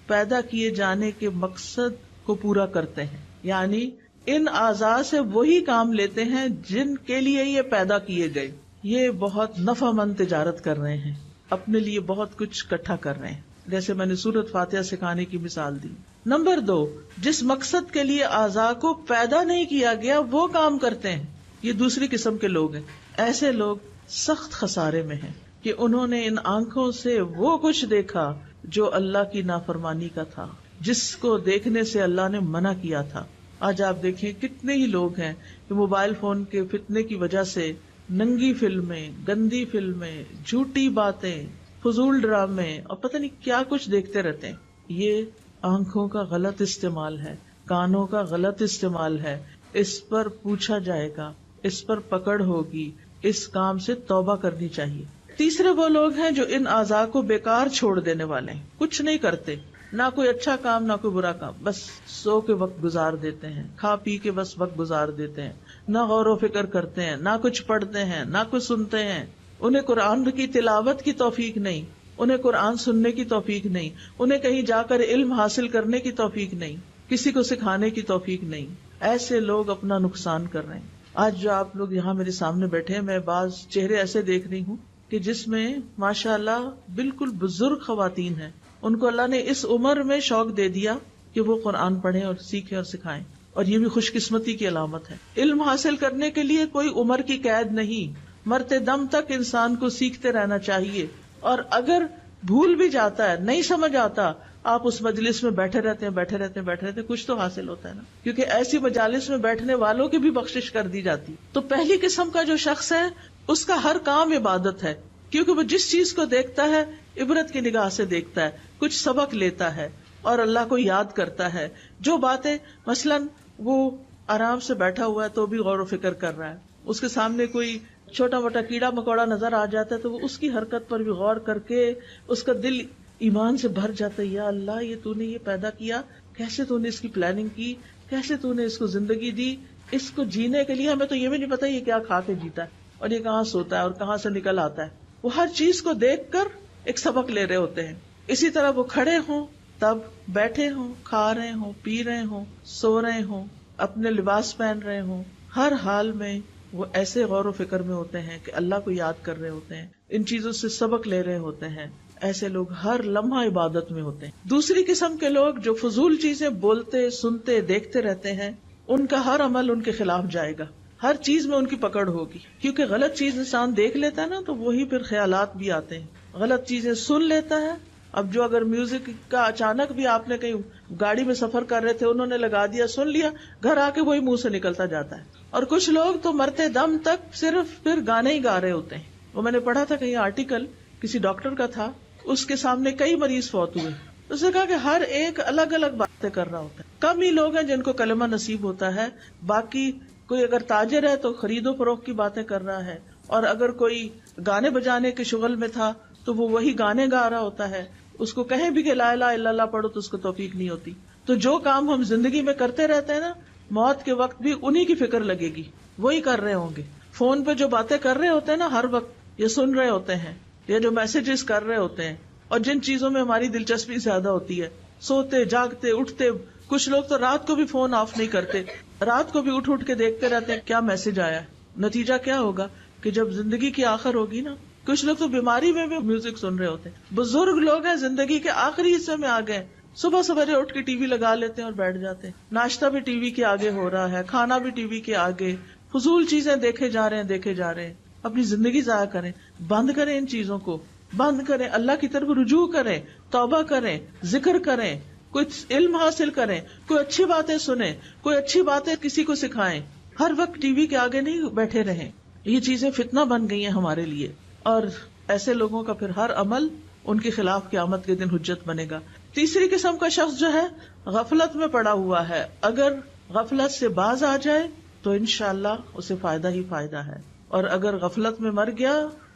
پیدا کیے جانے کے مقصد کو پورا کرتے ہیں، یعنی ان اعضاء سے وہی کام لیتے ہیں جن کے لیے یہ پیدا کیے گئے. یہ بہت نفع مند تجارت کر رہے ہیں، اپنے لیے بہت کچھ اکٹھا کر رہے ہیں، جیسے میں نے سورۃ فاتحہ سکھانے کی مثال دی. نمبر 2 جس مقصد کے لیے اعضاء کو پیدا نہیں کیا گیا وہ کام کرتے ہیں، یہ دوسری قسم کے لوگ ہیں. ایسے لوگ سخت خسارے میں ہیں کہ انہوں نے ان آنکھوں سے وہ کچھ دیکھا جو اللہ کی نافرمانی کا تھا، جس کو دیکھنے سے اللہ نے منع کیا تھا. آج آپ دیکھیں کتنے ہی لوگ ہیں کہ موبائل فون کے فتنے کی وجہ سے ننگی فلمیں، گندی فلمیں، جھوٹی باتیں، فضول ڈرامے اور پتہ نہیں کیا کچھ دیکھتے رہتے ہیں. یہ آنکھوں کا غلط استعمال ہے، کانوں کا غلط استعمال ہے. اس پر پوچھا جائے گا، اس پر پکڑ ہوگی، اس کام سے توبہ کرنی چاہیے. تیسرے وہ لوگ ہیں جو ان اعضاء کو بیکار چھوڑ دینے والے ہیں، کچھ نہیں کرتے، نہ کوئی اچھا کام نہ کوئی برا کام، بس سو کے وقت گزار دیتے ہیں، کھا پی کے بس وقت گزار دیتے ہیں، نہ غور و فکر کرتے ہیں، نہ کچھ پڑھتے ہیں، نہ کچھ سنتے ہیں. انہیں قرآن کی تلاوت کی توفیق نہیں، انہیں قرآن سننے کی توفیق نہیں، انہیں کہیں جا کر علم حاصل کرنے کی توفیق نہیں، کسی کو سکھانے کی توفیق نہیں. ایسے لوگ اپنا نقصان کر رہے ہیں. آج جو آپ لوگ یہاں میرے سامنے بیٹھے ہیں، میں بعض چہرے ایسے دیکھ رہی ہوں کہ جس میں ماشاءاللہ بالکل بزرگ خواتین ہیں، ان کو اللہ نے اس عمر میں شوق دے دیا کہ وہ قرآن پڑھیں اور سیکھیں اور سکھائیں، اور یہ بھی خوش قسمتی کی علامت ہے. علم حاصل کرنے کے لیے کوئی عمر کی قید نہیں، مرتے دم تک انسان کو سیکھتے رہنا چاہیے. اور اگر بھول بھی جاتا ہے، نہیں سمجھ آتا، آپ اس مجلس میں بیٹھے رہتے ہیں، کچھ تو حاصل ہوتا ہے نا، کیونکہ ایسی مجالس میں بیٹھنے والوں کی بھی بخشش کر دی جاتی. تو پہلی قسم کا جو شخص ہے اس کا ہر کام عبادت ہے، کیونکہ وہ جس چیز کو دیکھتا ہے عبرت کی نگاہ سے دیکھتا ہے، کچھ سبق لیتا ہے اور اللہ کو یاد کرتا ہے. جو باتیں مثلاً وہ آرام سے بیٹھا ہوا ہے تو بھی غور و فکر کر رہا ہے، اس کے سامنے کوئی چھوٹا موٹا کیڑا مکوڑا نظر آ جاتا ہے تو وہ اس کی حرکت پر بھی غور کر کے اس کا دل ایمان سے بھر جاتا ہے. یا اللہ، یہ تو نے یہ پیدا کیا، کیسے تو نے اس کی پلاننگ کی، کیسے تو نے اس کو زندگی دی، اس کو جینے کے لیے ہمیں تو یہ بھی نہیں پتا یہ کیا کھا کے جیتا ہے اور یہ کہاں سوتا ہے اور کہاں سے نکل آتا ہے. وہ ہر چیز کو دیکھ کر ایک سبق لے رہے ہوتے ہیں. اسی طرح وہ کھڑے ہوں تب، بیٹھے ہوں، کھا رہے ہوں، پی رہے ہوں، سو رہے ہوں، اپنے لباس پہن رہے ہوں، ہر حال میں وہ ایسے غور و فکر میں ہوتے ہیں کہ اللہ کو یاد کر رہے ہوتے ہیں، ان چیزوں سے سبق لے رہے ہوتے ہیں. ایسے لوگ ہر لمحہ عبادت میں ہوتے ہیں. دوسری قسم کے لوگ جو فضول چیزیں بولتے، سنتے، دیکھتے رہتے ہیں، ان کا ہر عمل ان کے خلاف جائے گا، ہر چیز میں ان کی پکڑ ہوگی. کیونکہ غلط چیز انسان دیکھ لیتا ہے نا تو وہی پھر خیالات بھی آتے ہیں. غلط چیزیں سن لیتا ہے. اب جو اگر میوزک کا اچانک بھی آپ نے کہیں گاڑی میں سفر کر رہے تھے، انہوں نے لگا دیا، سن لیا، گھر آ کے وہی منہ سے نکلتا جاتا ہے. اور کچھ لوگ تو مرتے دم تک صرف پھر گانے ہی گا رہے ہوتے ہیں. وہ میں نے پڑھا تھا کہیں آرٹیکل، کسی ڈاکٹر کا تھا، اس کے سامنے کئی مریض فوت ہوئے. اس نے کہا کہ ہر ایک الگ الگ باتیں کر رہا ہوتا ہے. کم ہی لوگ ہیں جن کو کلمہ نصیب ہوتا ہے. باقی کوئی اگر تاجر ہے تو خرید و فروخت کی باتیں کر رہا ہے، اور اگر کوئی گانے بجانے کے شغل میں تھا تو وہ وہی گانے گا رہا ہوتا ہے. اس کو کہیں بھی کہ لا الہ الا اللہ پڑھو تو اس کو توفیق نہیں ہوتی. تو جو کام ہم زندگی میں کرتے رہتے ہیں نا، موت کے وقت بھی انہی کی فکر لگے گی، وہی کر رہے ہوں گے. فون پہ جو باتیں کر رہے ہوتے ہیں نا ہر وقت، یہ سن رہے ہوتے ہیں، یہ جو میسجز کر رہے ہوتے ہیں، اور جن چیزوں میں ہماری دلچسپی زیادہ ہوتی ہے، سوتے جاگتے اٹھتے. کچھ لوگ تو رات کو بھی فون آف نہیں کرتے، رات کو بھی اٹھ کے دیکھتے رہتے ہیں کیا میسج آیا ہے. نتیجہ کیا ہوگا کہ جب زندگی کی آخر ہوگی نا، کچھ لوگ تو بیماری میں بھی میوزک سن رہے ہوتے ہیں. بزرگ لوگ ہیں زندگی کے آخری حصے میں آ گئے، صبح سویرے اٹھ کے ٹی وی لگا لیتے ہیں اور بیٹھ جاتے ہیں. ناشتہ بھی ٹی وی کے آگے ہو رہا ہے، کھانا بھی ٹی وی کے آگے، فضول چیزیں دیکھے جا رہے ہیں. اپنی زندگی ضائع کریں. بند کریں، ان چیزوں کو بند کریں، اللہ کی طرف رجوع کریں، توبہ کریں، ذکر کریں، کچھ علم حاصل کریں، کوئی اچھی باتیں سنیں، کوئی اچھی باتیں کسی کو سکھائیں. ہر وقت ٹی وی کے آگے نہیں بیٹھے رہیں. یہ چیزیں فتنہ بن گئی ہیں ہمارے لیے، اور ایسے لوگوں کا پھر ہر عمل ان کے خلاف قیامت کے دن حجت بنے گا. تیسری قسم کا شخص جو ہے غفلت میں پڑا ہوا ہے. اگر غفلت سے باز آ جائے تو انشاءاللہ اسے فائدہ ہی فائدہ ہے، اور اگر غفلت میں مر گیا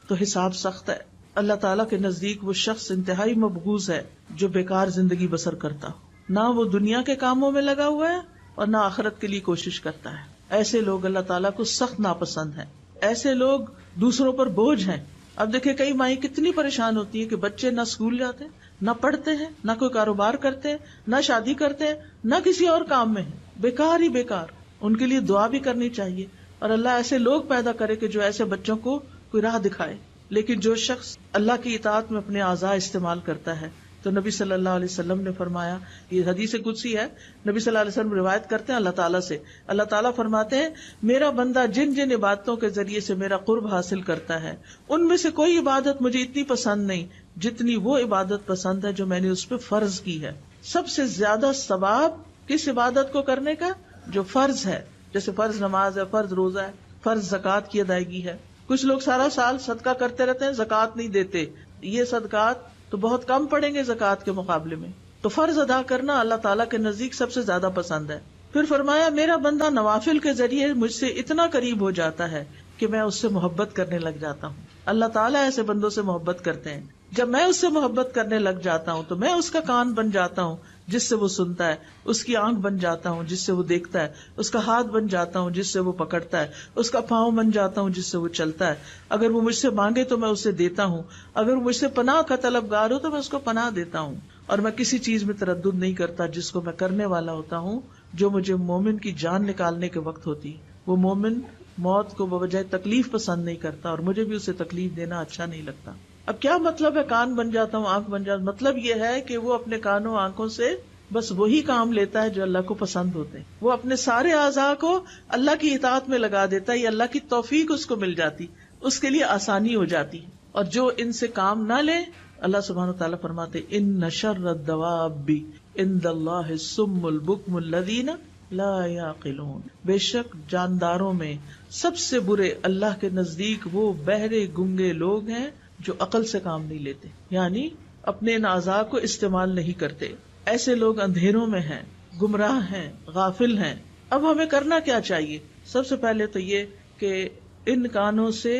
تو حساب سخت ہے. اللہ تعالیٰ کے نزدیک وہ شخص انتہائی مبغوض ہے جو بیکار زندگی بسر کرتا، نہ وہ دنیا کے کاموں میں لگا ہوا ہے اور نہ آخرت کے لیے کوشش کرتا ہے. ایسے لوگ اللہ تعالیٰ کو سخت ناپسند ہیں. ایسے لوگ دوسروں پر بوجھ ہیں. اب دیکھیں کئی مائیں کتنی پریشان ہوتی ہیں کہ بچے نہ اسکول جاتے، نہ پڑھتے ہیں، نہ کوئی کاروبار کرتے ہیں، نہ شادی کرتے ہیں، نہ کسی اور کام میں ہیں، بیکار ہی بیکار. ان کے لیے دعا بھی کرنی چاہیے، اور اللہ ایسے لوگ پیدا کرے کہ جو ایسے بچوں کو کوئی راہ دکھائے. لیکن جو شخص اللہ کی اطاعت میں اپنے اعضاء استعمال کرتا ہے تو نبی صلی اللہ علیہ وسلم نے فرمایا، یہ حدیث قدسی ہے، نبی صلی اللہ علیہ وسلم روایت کرتے ہیں اللہ تعالیٰ سے. اللہ تعالیٰ فرماتے ہیں میرا بندہ جن جن عبادتوں کے ذریعے سے میرا قرب حاصل کرتا ہے ان میں سے کوئی عبادت مجھے اتنی پسند نہیں جتنی وہ عبادت پسند ہے جو میں نے اس پہ فرض کی ہے. سب سے زیادہ ثواب کس عبادت کو کرنے کا؟ جو فرض ہے، جیسے فرض نماز ہے، فرض روزہ ہے، فرض زکوٰۃ کی ادائیگی ہے. کچھ لوگ سارا سال صدقہ کرتے رہتے ہیں، زکوٰۃ نہیں دیتے. یہ صدقات تو بہت کم پڑیں گے زکوٰۃ کے مقابلے میں. تو فرض ادا کرنا اللہ تعالیٰ کے نزدیک سب سے زیادہ پسند ہے. پھر فرمایا میرا بندہ نوافل کے ذریعے مجھ سے اتنا قریب ہو جاتا ہے کہ میں اس سے محبت کرنے لگ جاتا ہوں. اللہ تعالیٰ ایسے بندوں سے محبت کرتے ہیں. جب میں اس سے محبت کرنے لگ جاتا ہوں تو میں اس کا کان بن جاتا ہوں جس سے وہ سنتا ہے، اس کی آنکھ بن جاتا ہوں جس سے وہ دیکھتا ہے، اس کا ہاتھ بن جاتا ہوں جس سے وہ پکڑتا ہے، اس کا پاؤں بن جاتا ہوں جس سے وہ چلتا ہے. اگر وہ مجھ سے مانگے تو میں اسے دیتا ہوں، اگر وہ مجھ سے پناہ کا طلبگار ہو تو میں اس کو پناہ دیتا ہوں. اور میں کسی چیز میں تردد نہیں کرتا جس کو میں کرنے والا ہوتا ہوں جو مجھے مومن کی جان نکالنے کے وقت ہوتی. وہ مومن موت کو بوجہ تکلیف پسند نہیں کرتا، اور مجھے بھی اسے تکلیف دینا اچھا نہیں لگتا. اب کیا مطلب ہے کان بن جاتا ہوں، آنکھ بن جاتا ہوں؟ مطلب یہ ہے کہ وہ اپنے کانوں آنکھوں سے بس وہی کام لیتا ہے جو اللہ کو پسند ہوتے ہیں. وہ اپنے سارے اعضاء کو اللہ کی اطاعت میں لگا دیتا ہے. یہ اللہ کی توفیق اس کو مل جاتی، اس کے لیے آسانی ہو جاتی. اور جو ان سے کام نہ لے، اللہ سبحانہ وتعالیٰ فرماتے ان شر الدواب عند اللہ الصم البکم الذین لا یعقلون. بے شک جانداروں میں سب سے برے اللہ کے نزدیک وہ بہرے گنگے لوگ ہیں جو عقل سے کام نہیں لیتے، یعنی اپنے ان اعضاء کو استعمال نہیں کرتے. ایسے لوگ اندھیروں میں ہیں، گمراہ ہیں، غافل ہیں. اب ہمیں کرنا کیا چاہیے؟ سب سے پہلے تو یہ کہ ان کانوں سے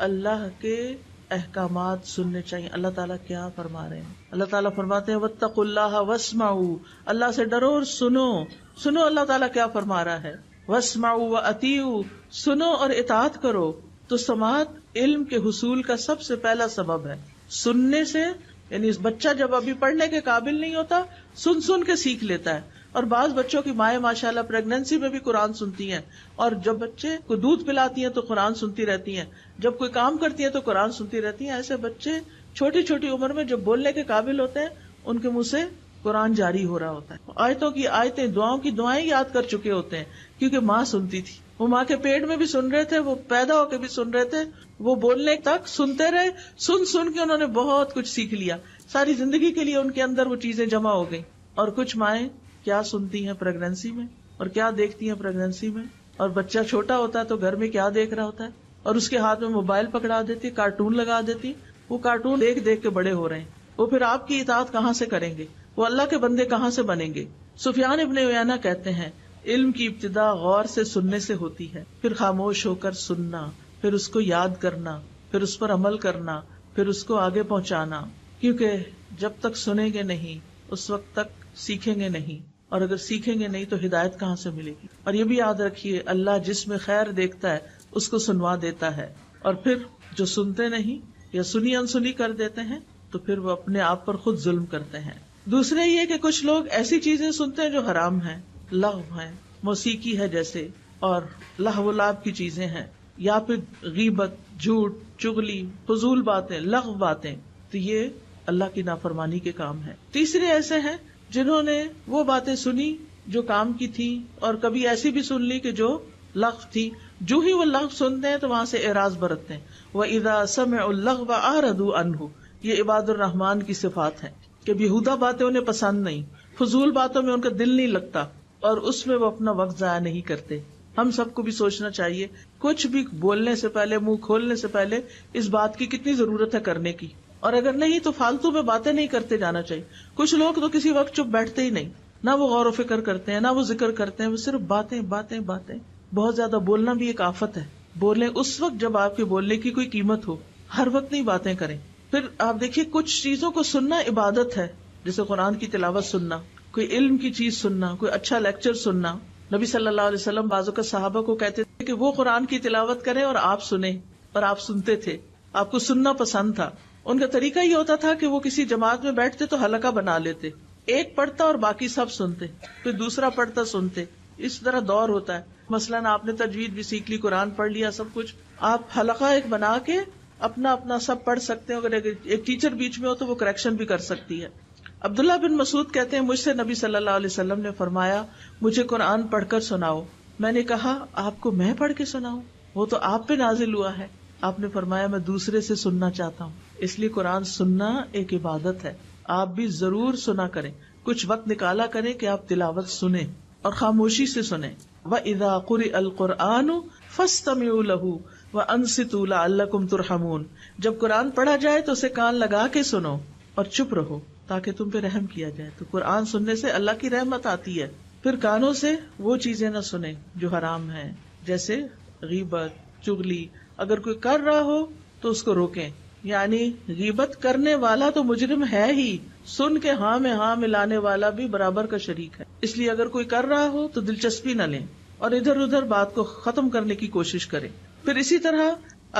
اللہ کے احکامات سننے چاہیے. اللہ تعالیٰ کیا فرما رہے ہیں؟ اللہ تعالیٰ فرماتے ہیں واتقوا اللہ واسمعوا. اللہ سے ڈرو اور سنو اللہ تعالیٰ کیا فرما رہا ہے. واسمعوا واطیعوا، سنو اور اطاعت کرو. تو سماعت علم کے حصول کا سب سے پہلا سبب ہے. سننے سے، یعنی بچہ جب ابھی پڑھنے کے قابل نہیں ہوتا سن کے سیکھ لیتا ہے. اور بعض بچوں کی مائیں ماشاءاللہ پریگنینسی میں بھی قرآن سنتی ہیں، اور جب بچے کو دودھ پلاتی ہیں تو قرآن سنتی رہتی ہیں، جب کوئی کام کرتی ہیں تو قرآن سنتی رہتی ہیں. ایسے بچے چھوٹی چھوٹی عمر میں جب بولنے کے قابل ہوتے ہیں ان کے منہ سے قرآن جاری ہو رہا ہوتا ہے. آیتوں کی آیتیں، دعاؤں کی دعائیں یاد کر چکے ہوتے ہیں کیونکہ ماں سنتی تھی. وہ ماں کے پیٹ میں بھی سن رہے تھے، وہ پیدا ہو کے بھی سن رہے تھے، وہ بولنے تک سنتے رہے. سن کے انہوں نے بہت کچھ سیکھ لیا. ساری زندگی کے لیے ان کے اندر وہ چیزیں جمع ہو گئی. اور کچھ مائیں کیا سنتی ہیں پریگنینسی میں، اور کیا دیکھتی ہیں پریگنینسی میں. اور بچہ چھوٹا ہوتا ہے تو گھر میں کیا دیکھ رہا ہوتا ہے، اور اس کے ہاتھ میں موبائل پکڑا دیتی، کارٹون لگا دیتی. وہ کارٹون دیکھ دیکھ کے بڑے ہو رہے ہیں. وہ پھر آپ کی اطاعت کہاں سے کریں گے؟ وہ اللہ کے بندے کہاں سے بنیں گے؟ سفیان ابن عیینہ کہتے ہیں علم کی ابتدا غور سے سننے سے ہوتی ہے، پھر خاموش ہو کر سننا، پھر اس کو یاد کرنا، پھر اس پر عمل کرنا، پھر اس کو آگے پہنچانا. کیونکہ جب تک سنیں گے نہیں اس وقت تک سیکھیں گے نہیں، اور اگر سیکھیں گے نہیں تو ہدایت کہاں سے ملے گی. اور یہ بھی یاد رکھیے اللہ جس میں خیر دیکھتا ہے اس کو سنوا دیتا ہے، اور پھر جو سنتے نہیں یا سنی انسنی کر دیتے ہیں تو پھر وہ اپنے آپ پر خود ظلم کرتے ہیں. دوسرے یہ کہ کچھ لوگ ایسی چیزیں سنتے ہیں جو حرام ہیں، لغو ہیں، موسیقی ہے جیسے، اور لہو و لعب کی چیزیں ہیں، یا پھر غیبت، جھوٹ، چغلی، فضول باتیں، لغو باتیں. تو یہ اللہ کی نافرمانی کے کام ہے. تیسرے ایسے ہیں جنہوں نے وہ باتیں سنی جو کام کی تھی، اور کبھی ایسی بھی سن لی کہ جو لغو تھی. جو ہی وہ لغو سنتے ہیں تو وہاں سے اعراض برتتے ہیں. وَإِذَا سَمِعُوا اللَّغْوَ أَعْرَضُوا عَنْهُ. یہ عباد الرحمان کی صفات ہیں کہ بیہودہ باتیں انہیں پسند نہیں، فضول باتوں میں ان کا دل نہیں لگتا، اور اس میں وہ اپنا وقت ضائع نہیں کرتے. ہم سب کو بھی سوچنا چاہیے کچھ بھی بولنے سے پہلے، منہ کھولنے سے پہلے اس بات کی کتنی ضرورت ہے کرنے کی، اور اگر نہیں تو فالتو میں باتیں نہیں کرتے جانا چاہیے. کچھ لوگ تو کسی وقت چپ بیٹھتے ہی نہیں، نہ وہ غور و فکر کرتے ہیں، نہ وہ ذکر کرتے ہیں، وہ صرف باتیں باتیں باتیں. بہت زیادہ بولنا بھی ایک آفت ہے. بولیں اس وقت جب آپ کے بولنے کی کوئی قیمت ہو، ہر وقت نہیں باتیں کریں. پھر آپ دیکھیے کچھ چیزوں کو سننا عبادت ہے، جیسے قرآن کی تلاوت سننا، کوئی علم کی چیز سننا، کوئی اچھا لیکچر سننا. نبی صلی اللہ علیہ وسلم بعض اوقات صحابہ کو کہتے تھے کہ وہ قرآن کی تلاوت کریں اور آپ سنیں، اور آپ سنتے تھے، آپ کو سننا پسند تھا. ان کا طریقہ یہ ہوتا تھا کہ وہ کسی جماعت میں بیٹھتے تو حلقہ بنا لیتے، ایک پڑھتا اور باقی سب سنتے، پھر دوسرا پڑھتا سنتے. اس طرح دور ہوتا ہے. مثلاً آپ نے تجوید بھی سیکھ لی، قرآن پڑھ لیا، سب کچھ، آپ حلقہ ایک بنا کے اپنا اپنا سب پڑھ سکتے ہیں. اگر ایک ٹیچر بیچ میں ہو تو وہ کریکشن بھی کر سکتی ہے. عبداللہ بن مسعود کہتے ہیں مجھ سے نبی صلی اللہ علیہ وسلم نے فرمایا مجھے قرآن پڑھ کر سناؤ. میں نے کہا آپ کو میں پڑھ کے سناؤں؟ وہ تو آپ پہ نازل ہوا ہے. آپ نے فرمایا میں دوسرے سے سننا چاہتا ہوں. اس لیے قرآن سننا ایک عبادت ہے. آپ بھی ضرور سنا کریں، کچھ وقت نکالا کریں کہ آپ تلاوت سنیں اور خاموشی سے سنیں. وَإِذَا قُرِئَ الْقُرْآنُ فَاسْتَمِعُوا لَهُ. وَأَنصِتُوا لَعَلَّكُمْ تُرْحَمُونَ، جب قرآن پڑھا جائے تو اسے کان لگا کے سنو اور چپ رہو تاکہ تم پہ رحم کیا جائے. تو قرآن سننے سے اللہ کی رحمت آتی ہے. پھر کانوں سے وہ چیزیں نہ سنیں جو حرام ہیں، جیسے غیبت، چغلی. اگر کوئی کر رہا ہو تو اس کو روکیں، یعنی غیبت کرنے والا تو مجرم ہے ہی، سن کے ہاں میں ہاں ملانے والا بھی برابر کا شریک ہے. اس لیے اگر کوئی کر رہا ہو تو دلچسپی نہ لیں اور ادھر ادھر بات کو ختم کرنے کی کوشش کریں. پھر اسی طرح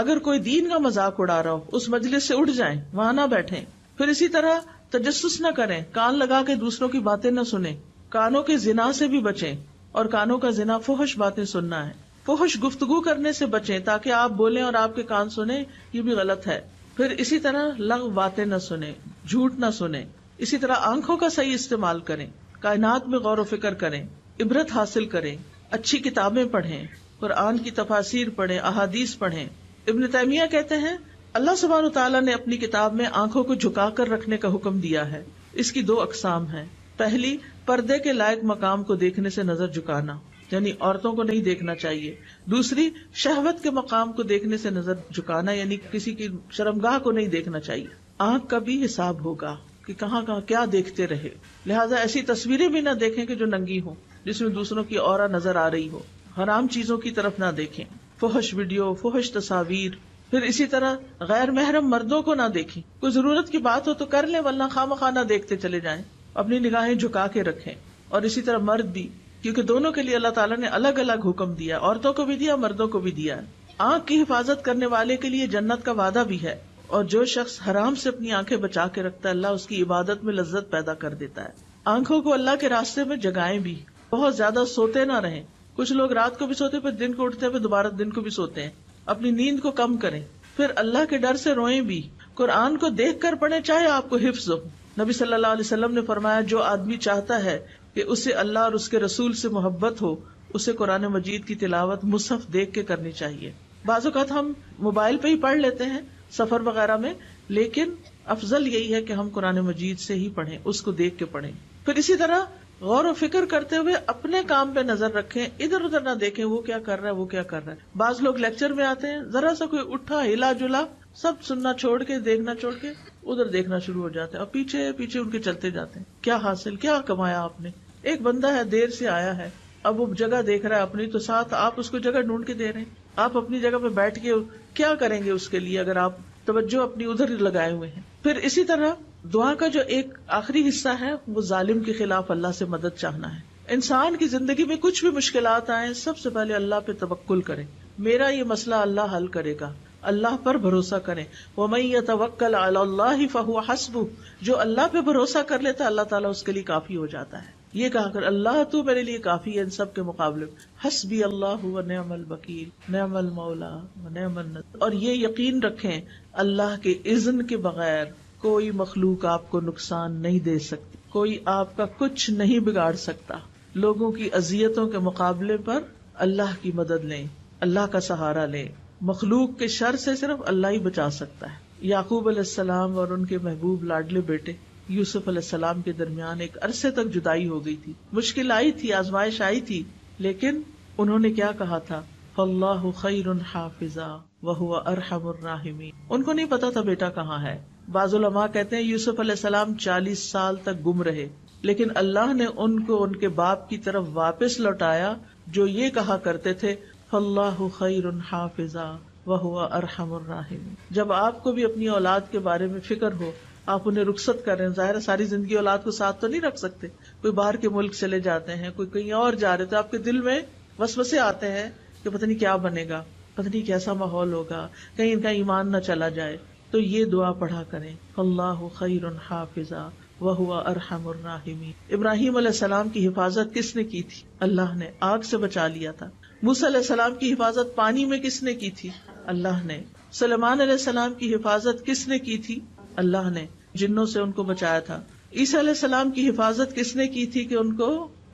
اگر کوئی دین کا مذاق اڑا رہا ہو اس مجلس سے اٹھ جائیں، وہاں نہ بیٹھیں. پھر اسی طرح تجسس نہ کریں، کان لگا کے دوسروں کی باتیں نہ سنیں. کانوں کے زنا سے بھی بچیں، اور کانوں کا زنا فحش باتیں سننا ہے. فحش گفتگو کرنے سے بچیں تاکہ آپ بولیں اور آپ کے کان سنیں، یہ بھی غلط ہے. پھر اسی طرح لغو باتیں نہ سنیں، جھوٹ نہ سنیں. اسی طرح آنکھوں کا صحیح استعمال کریں، کائنات میں غور و فکر کریں، عبرت حاصل کریں، اچھی کتابیں پڑھیں، قرآن کی تفاسیر پڑھیں، احادیث پڑھیں. ابن تیمیہ کہتے ہیں اللہ سبحانہ وتعالیٰ نے اپنی کتاب میں آنکھوں کو جھکا کر رکھنے کا حکم دیا ہے. اس کی 2 اقسام ہیں. پہلی، پردے کے لائق مقام کو دیکھنے سے نظر جھکانا، یعنی عورتوں کو نہیں دیکھنا چاہیے. دوسری، شہوت کے مقام کو دیکھنے سے نظر جھکانا، یعنی کسی کی شرمگاہ کو نہیں دیکھنا چاہیے. آنکھ کا بھی حساب ہوگا کہ کہاں کہاں کیا دیکھتے رہے. لہٰذا ایسی تصویریں بھی نہ دیکھیں کہ جو ننگی ہوں، جس میں دوسروں کی عورت نظر آ رہی ہو. حرام چیزوں کی طرف نہ دیکھیں، فحش ویڈیو، فحش تصاویر. پھر اسی طرح غیر محرم مردوں کو نہ دیکھیں. کوئی ضرورت کی بات ہو تو کر لیں، ورنہ خواہ نہ دیکھتے چلے جائیں. اپنی نگاہیں جھکا کے رکھیں. اور اسی طرح مرد بھی، کیونکہ دونوں کے لیے اللہ تعالیٰ نے الگ الگ حکم دیا، عورتوں کو بھی دیا، مردوں کو بھی دیا. آنکھ کی حفاظت کرنے والے کے لیے جنت کا وعدہ بھی ہے، اور جو شخص حرام سے اپنی آنکھیں بچا کے رکھتا ہے اللہ اس کی عبادت میں لذت پیدا کر دیتا ہے. آنکھوں کو اللہ کے راستے میں جگائیں بھی، بہت زیادہ سوتے نہ رہیں. کچھ لوگ رات کو بھی سوتے پھر دن کو اٹھتے پھر دوبارہ دن کو بھی سوتے ہیں. اپنی نیند کو کم کریں. پھر اللہ کے ڈر سے روئیں بھی. قرآن کو دیکھ کر پڑھیں چاہے آپ کو حفظ ہو. نبی صلی اللہ علیہ وسلم نے فرمایا جو آدمی چاہتا ہے کہ اسے اللہ اور اس کے رسول سے محبت ہو، اسے قرآن مجید کی تلاوت مصحف دیکھ کے کرنی چاہیے. بعض اوقات ہم موبائل پہ ہی پڑھ لیتے ہیں سفر وغیرہ میں، لیکن افضل یہی ہے کہ ہم قرآن مجید سے ہی پڑھیں، اس کو دیکھ کے پڑھیں. پھر اسی طرح غور و فکر کرتے ہوئے اپنے کام پہ نظر رکھیں، ادھر ادھر نہ دیکھیں وہ کیا کر رہا ہے وہ کیا کر رہا ہے. بعض لوگ لیکچر میں آتے ہیں، ذرا سا کوئی اٹھا ہلا جلا سب سننا چھوڑ کے، دیکھنا چھوڑ کے ادھر دیکھنا شروع ہو جاتے ہیں اور پیچھے پیچھے ان کے چلتے جاتے ہیں. کیا حاصل، کیا کمایا آپ نے؟ ایک بندہ ہے دیر سے آیا ہے، اب وہ جگہ دیکھ رہا ہے اپنی، تو ساتھ آپ اس کو جگہ ڈھونڈ کے دے رہے ہیں. آپ اپنی جگہ پہ بیٹھ کے کیا کریں گے اس کے لیے اگر آپ توجہ اپنی ادھر لگائے ہوئے ہیں. پھر اسی طرح دعا کا جو ایک آخری حصہ ہے وہ ظالم کے خلاف اللہ سے مدد چاہنا ہے. انسان کی زندگی میں کچھ بھی مشکلات آئیں سب سے پہلے اللہ پہ توکل کریں. میرا یہ مسئلہ اللہ حل کرے گا، اللہ پر بھروسہ کریں. وَمَن يَتَوَكَّلْ عَلَى اللَّهِ فَهُوَ حَسْبُهُ، جو اللہ پہ بھروسہ کر لیتا ہے اللہ تعالیٰ اس کے لیے کافی ہو جاتا ہے. یہ کہا کر اللہ تو میرے لیے کافی ہے ان سب کے مقابلے میں. حسبی اللہ ونعم الوکیل نعم المولا ونعم النصیر. اور یہ یقین رکھیں اللہ کے اذن کے بغیر کوئی مخلوق آپ کو نقصان نہیں دے سکتی، کوئی آپ کا کچھ نہیں بگاڑ سکتا. لوگوں کی اذیتوں کے مقابلے پر اللہ کی مدد لیں، اللہ کا سہارا لیں. مخلوق کے شر سے صرف اللہ ہی بچا سکتا ہے. یعقوب علیہ السلام اور ان کے محبوب لاڈلے بیٹے یوسف علیہ السلام کے درمیان ایک عرصے تک جدائی ہو گئی تھی، مشکل آئی تھی، آزمائش آئی تھی، لیکن انہوں نے کیا کہا تھا؟ فاللہ خیر حافظا وہو ارحم الراحمین. ان کو نہیں پتا تھا بیٹا کہاں ہے. بعض علماء کہتے ہیں یوسف علیہ السلام 40 سال تک گم رہے، لیکن اللہ نے ان کو ان کے باپ کی طرف واپس لوٹایا جو یہ کہا کرتے تھے فاللہ خیر حافظا وہو ارحم الراحمین. جب آپ کو بھی اپنی اولاد کے بارے میں فکر ہو، آپ انہیں رخصت کر رہے ہیں، ظاہر ہے ساری زندگی اولاد کو ساتھ تو نہیں رکھ سکتے، کوئی باہر کے ملک چلے جاتے ہیں، کوئی کہیں اور جا رہے، تو آپ کے دل میں وسوسے آتے ہیں کہ پتہ نہیں کیا بنے گا، پتہ نہیں کیسا ماحول ہوگا، کہیں ان کا ایمان نہ چلا جائے. تو یہ دعا پڑھا کریں اللہ خیر حافظا وہو ارحم الراحمین. ابراہیم علیہ السلام کی حفاظت کس نے کی تھی؟ اللہ نے. آگ سے بچا لیا تھا. موسیٰ علیہ السلام کی حفاظت پانی میں کس نے کی تھی؟ اللہ نے. سلیمان علیہ السلام کی حفاظت کس نے کی تھی؟ اللہ نے. جنوں سے ان کو بچایا تھا. عیسیٰ علیہ السلام کی حفاظت کس نے کی تھی کہ ان کو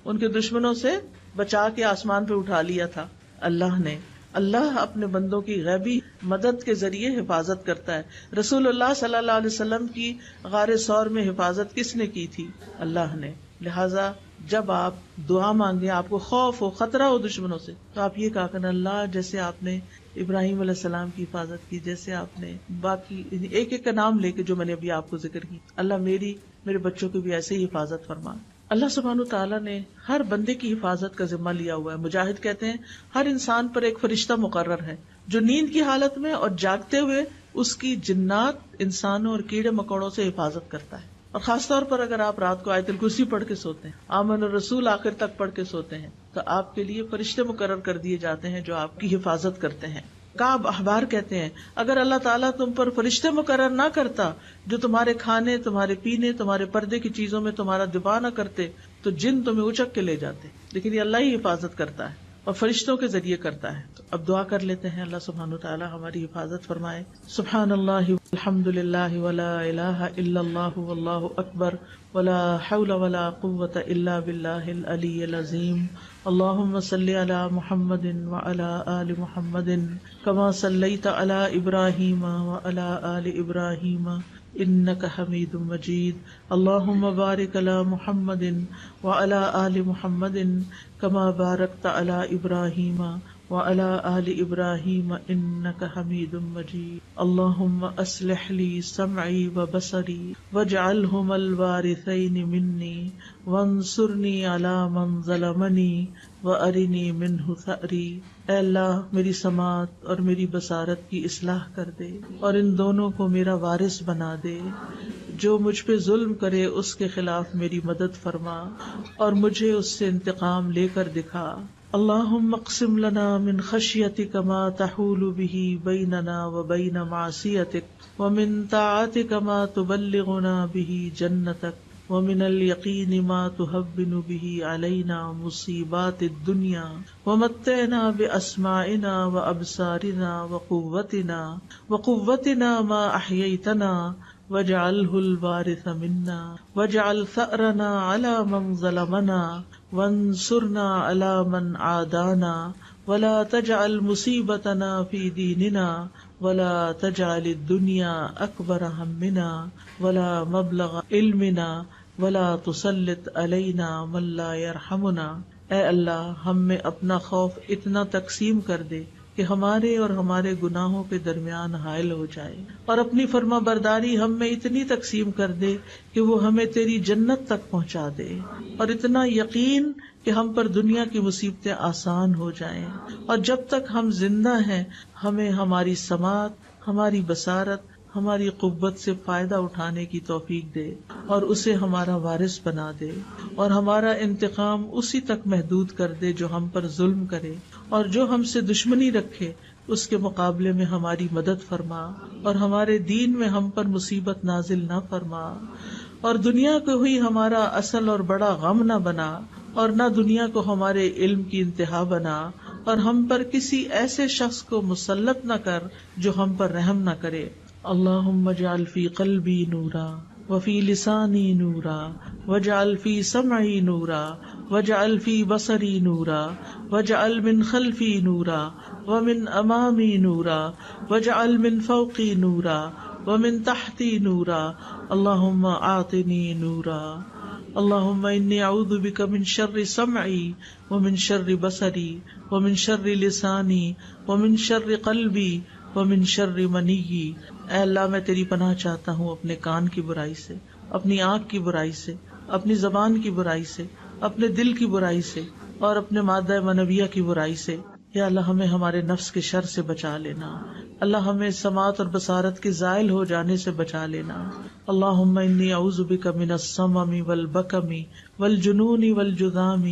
ان کے دشمنوں سے بچا کے آسمان پہ اٹھا لیا تھا؟ اللہ نے. اللہ اپنے بندوں کی غیبی مدد کے ذریعے حفاظت کرتا ہے. رسول اللہ صلی اللہ علیہ وسلم کی غار ثور میں حفاظت کس نے کی تھی؟ اللہ نے. لہذا جب آپ دعا مانگے، آپ کو خوف ہو، خطرہ ہو دشمنوں سے، تو آپ یہ کہا کرنا اللہ جیسے آپ نے ابراہیم علیہ السلام کی حفاظت کی، جیسے آپ نے باقی ایک ایک کا نام لے کے جو میں نے ابھی آپ کو ذکر کی، اللہ میرے بچوں کی بھی ایسے ہی حفاظت فرما۔ اللہ سبحانہ تعالیٰ نے ہر بندے کی حفاظت کا ذمہ لیا ہوا ہے۔ مجاہد کہتے ہیں ہر انسان پر ایک فرشتہ مقرر ہے جو نیند کی حالت میں اور جاگتے ہوئے اس کی جنات، انسانوں اور کیڑے مکوڑوں سے حفاظت کرتا ہے۔ اور خاص طور پر اگر آپ رات کو آیت الکرسی پڑھ کے سوتے ہیں، آمن الرسول آخر تک پڑھ کے سوتے ہیں، تو آپ کے لیے فرشتے مقرر کر دیے جاتے ہیں جو آپ کی حفاظت کرتے ہیں۔ کعب احبار کہتے ہیں اگر اللہ تعالیٰ تم پر فرشتے مقرر نہ کرتا جو تمہارے کھانے، تمہارے پینے، تمہارے پردے کی چیزوں میں تمہارا دفاع نہ کرتے تو جن تمہیں اچک کے لے جاتے، لیکن یہ اللہ ہی حفاظت کرتا ہے اور فرشتوں کے ذریعے کرتا ہے۔ تو اب دعا کر لیتے ہیں اللہ سبحانہ وتعالی ہماری حفاظت فرمائے۔ سبحان اللہ والحمد للہ ولا الہ الا اللہ واللہ اکبر ولا حول ولا قوة الا باللہ العلی العظیم۔ اللہم صلی علی محمد وعلی آل محمد کما صلیت علی ابراہیم وعلی آل ابراہیم انک حمید مجید۔ اللہم بارک علی محمد وعلی آل محمد کما بارکت علی ابراہیم وعلی آل ابراہیم انک حمید مجید۔ اللہم اصلح لی سمعی وبصری واجعلہم الوارثین منی وانصرنی علی من ظلمنی وارنی منہ ثأری۔ اے اللہ میری سماعت اور میری بصارت کی اصلاح کر دے اور ان دونوں کو میرا وارث بنا دے۔ جو مجھ پہ ظلم کرے اس کے خلاف میری مدد فرما اور مجھے اس سے انتقام لے کر دکھا۔ اللہم اقسم لنا من خشیتک ما تحول به بیننا وبین معصیتک ومن طاعتک ما تبلغنا به جنتک ومن الیقین ما تهون به علینا مصیبات الدنیا ومتعنا باسماعنا وابصارنا وقوتنا ما احییتنا واجعلہ الوارث منا واجعل ثأرنا علی من ظلمنا وانصرنا علی من عادانا ولا تجعل مصیبتنا فی دیننا ولا تجعل الدنیا اکبر ہمنا ولا مبلغ علمنا ولا تسلط علینا من لا یرحمنا۔ اے اللہ ہم میں اپنا خوف اتنا تقسیم کر دے کہ ہمارے اور ہمارے گناہوں کے درمیان حائل ہو جائے، اور اپنی فرما برداری ہم میں اتنی تقسیم کر دے کہ وہ ہمیں تیری جنت تک پہنچا دے، اور اتنا یقین کہ ہم پر دنیا کی مصیبتیں آسان ہو جائیں، اور جب تک ہم زندہ ہیں ہمیں ہماری سماعت، ہماری بصارت، ہماری قوت سے فائدہ اٹھانے کی توفیق دے اور اسے ہمارا وارث بنا دے، اور ہمارا انتقام اسی تک محدود کر دے جو ہم پر ظلم کرے، اور جو ہم سے دشمنی رکھے اس کے مقابلے میں ہماری مدد فرما، اور ہمارے دین میں ہم پر مصیبت نازل نہ فرما، اور دنیا کو ہی ہمارا اصل اور بڑا غم نہ بنا، اور نہ دنیا کو ہمارے علم کی انتہا بنا، اور ہم پر کسی ایسے شخص کو مسلط نہ کر جو ہم پر رحم نہ کرے۔ اللہم اجعل فی قلبی نورا وفی لسانی نورا واجعل فی سمعی نورا واجعل فی بصری نورا واجعل من خلفی نورا ومن امامی نورا واجعل من فوقی نورا ومن تحتی نورا اللہم اعطنی نورا۔ اللہم انی اعوذ بک من شر سمعی ومن شر بصری ومن شر لسانی ومن شر قلبی ومن شر منی۔ اے اللہ میں تیری پناہ چاہتا ہوں اپنے کان کی برائی سے، اپنی آنکھ کی برائی سے، اپنی زبان کی برائی سے، اپنے دل کی برائی سے، اور اپنے مادہ منویہ کی برائی سے۔ یا اللہ ہمیں ہمارے نفس کے شر سے بچا لینا، اللہ ہمیں سماعت اور بصارت کے زائل ہو جانے سے بچا لینا۔ اللہم انی اعوذ بک من السمم والبکم والجنون والجذام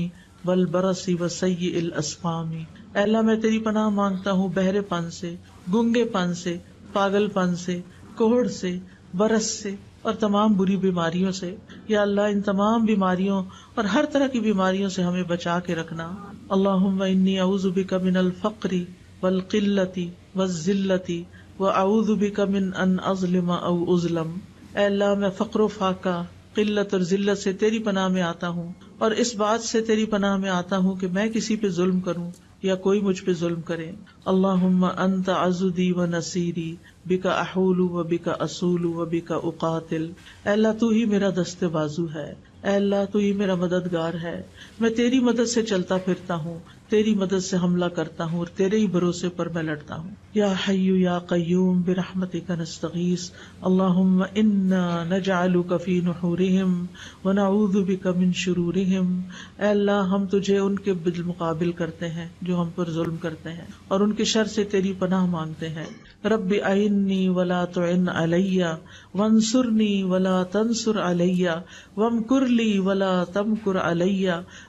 والبرص وسیء الاسقام۔ اے اللہ میں تیری پناہ مانگتا ہوں بہرے پن سے، گنگے پن سے، پاگل پن سے، کوڑھ سے، برس سے اور تمام بری بیماریوں سے۔ یا اللہ ان تمام بیماریوں اور ہر طرح کی بیماریوں سے ہمیں بچا کے رکھنا۔ اللہم انی اعوذ بک من الفقر والقلۃ والذلۃ واعوذ بک من ان اظلم او اظلم۔ اے اللہ میں فقر و فاقہ، قلت اور ذلت سے تیری پناہ میں آتا ہوں، اور اس بات سے تیری پناہ میں آتا ہوں کہ میں کسی پہ ظلم کروں یا کوئی مجھ پہ ظلم کرے. اللہم انت عضدی و نصیری بک احول و بک اصول و بک اقاتل. اے اللہ تو ہی میرا دست بازو ہے، اے اللہ تو ہی میرا مددگار ہے، میں تیری مدد سے چلتا پھرتا ہوں، تیری مدد سے حملہ کرتا ہوں اور تیرے ہی بھروسے پر میں لڑتا ہوں. یا حی یا قیوم برحمتک نستغیث اللہم انا نجعلک فی نحورہم ونعوذ بک من شرورہم. اے اللہ ہم تجھے ان کے بالمقابل کرتے ہیں جو ہم پر ظلم کرتے ہیں اور ان کے شر سے تیری پناہ مانگتے ہیں. رب اعنی ولا تعن علی وانصرنی ولا تنصر علی وامکر لی ولا تمکر علی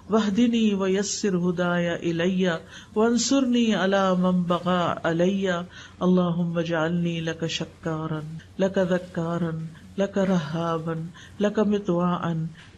واہدنی ویسر ہدای الی وانصرنی علی من بغی علی. اللہم اجعلنی لک شکارا لک ذکارا لک رہابا لک مطواعا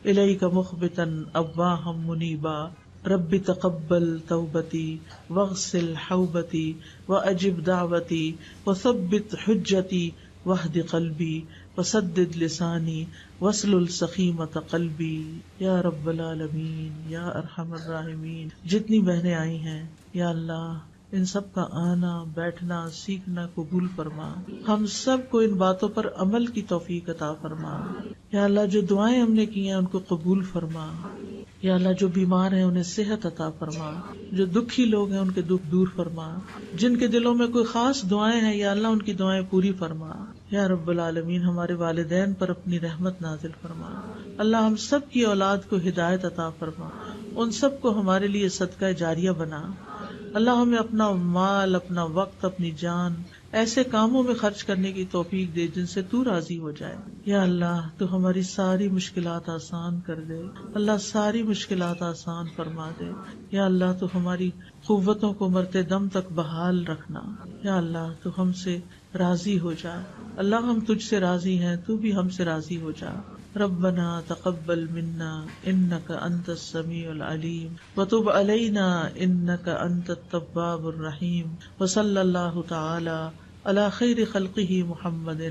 الیک مخبتا اواہا منیبا. رب تقبل توبتی واغسل حوبتی واجب دعوتی وثبت حجتی واہد قلبی وسدد لسانی واسلل سخیمۃ قلبی. یا رب العالمین یا ارحم الراحمین. جتنی بہنیں آئی ہیں یا اللہ ان سب کا آنا بیٹھنا سیکھنا قبول فرما. ہم سب کو ان باتوں پر عمل کی توفیق عطا فرما. یا اللہ جو دعائیں ہم نے کی ہیں ان کو قبول فرما. یا اللہ جو بیمار ہیں انہیں صحت عطا فرما، جو دکھی لوگ ہیں ان کے دکھ دور فرما، جن کے دلوں میں کوئی خاص دعائیں ہیں یا اللہ ان کی دعائیں پوری فرما. یا رب العالمین ہمارے والدین پر اپنی رحمت نازل فرما. اللہ ہم سب کی اولاد کو ہدایت عطا فرما، ان سب کو ہمارے لیے صدقہ جاریہ بنا. اللہ ہمیں اپنا مال، اپنا وقت، اپنی جان ایسے کاموں میں خرچ کرنے کی توفیق دے جن سے تو راضی ہو جائے. یا اللہ تو ہماری ساری مشکلات آسان کر دے. اللہ ساری مشکلات آسان فرما دے. یا اللہ تو ہماری قوتوں کو مرتے دم تک بحال رکھنا. یا اللہ تو ہم سے راضی ہو جا. اللہ ہم تجھ سے راضی ہیں، تو بھی ہم سے راضی ہو جا. ربنا تقبل منا انك انت السميع العليم وتب علينا انك انت التواب الرحيم. وصلى الله تعالى على خير خلقه محمد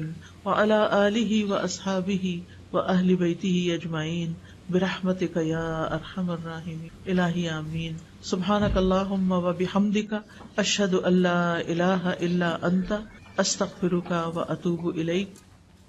وعلى آله واصحابه واهل بيته اجمعين برحمتك يا ارحم الراحمين. الہی آمین. سبحانك اللهم وبحمدك اشهد ان لا اله الا انت استغفرك واتوب اليك.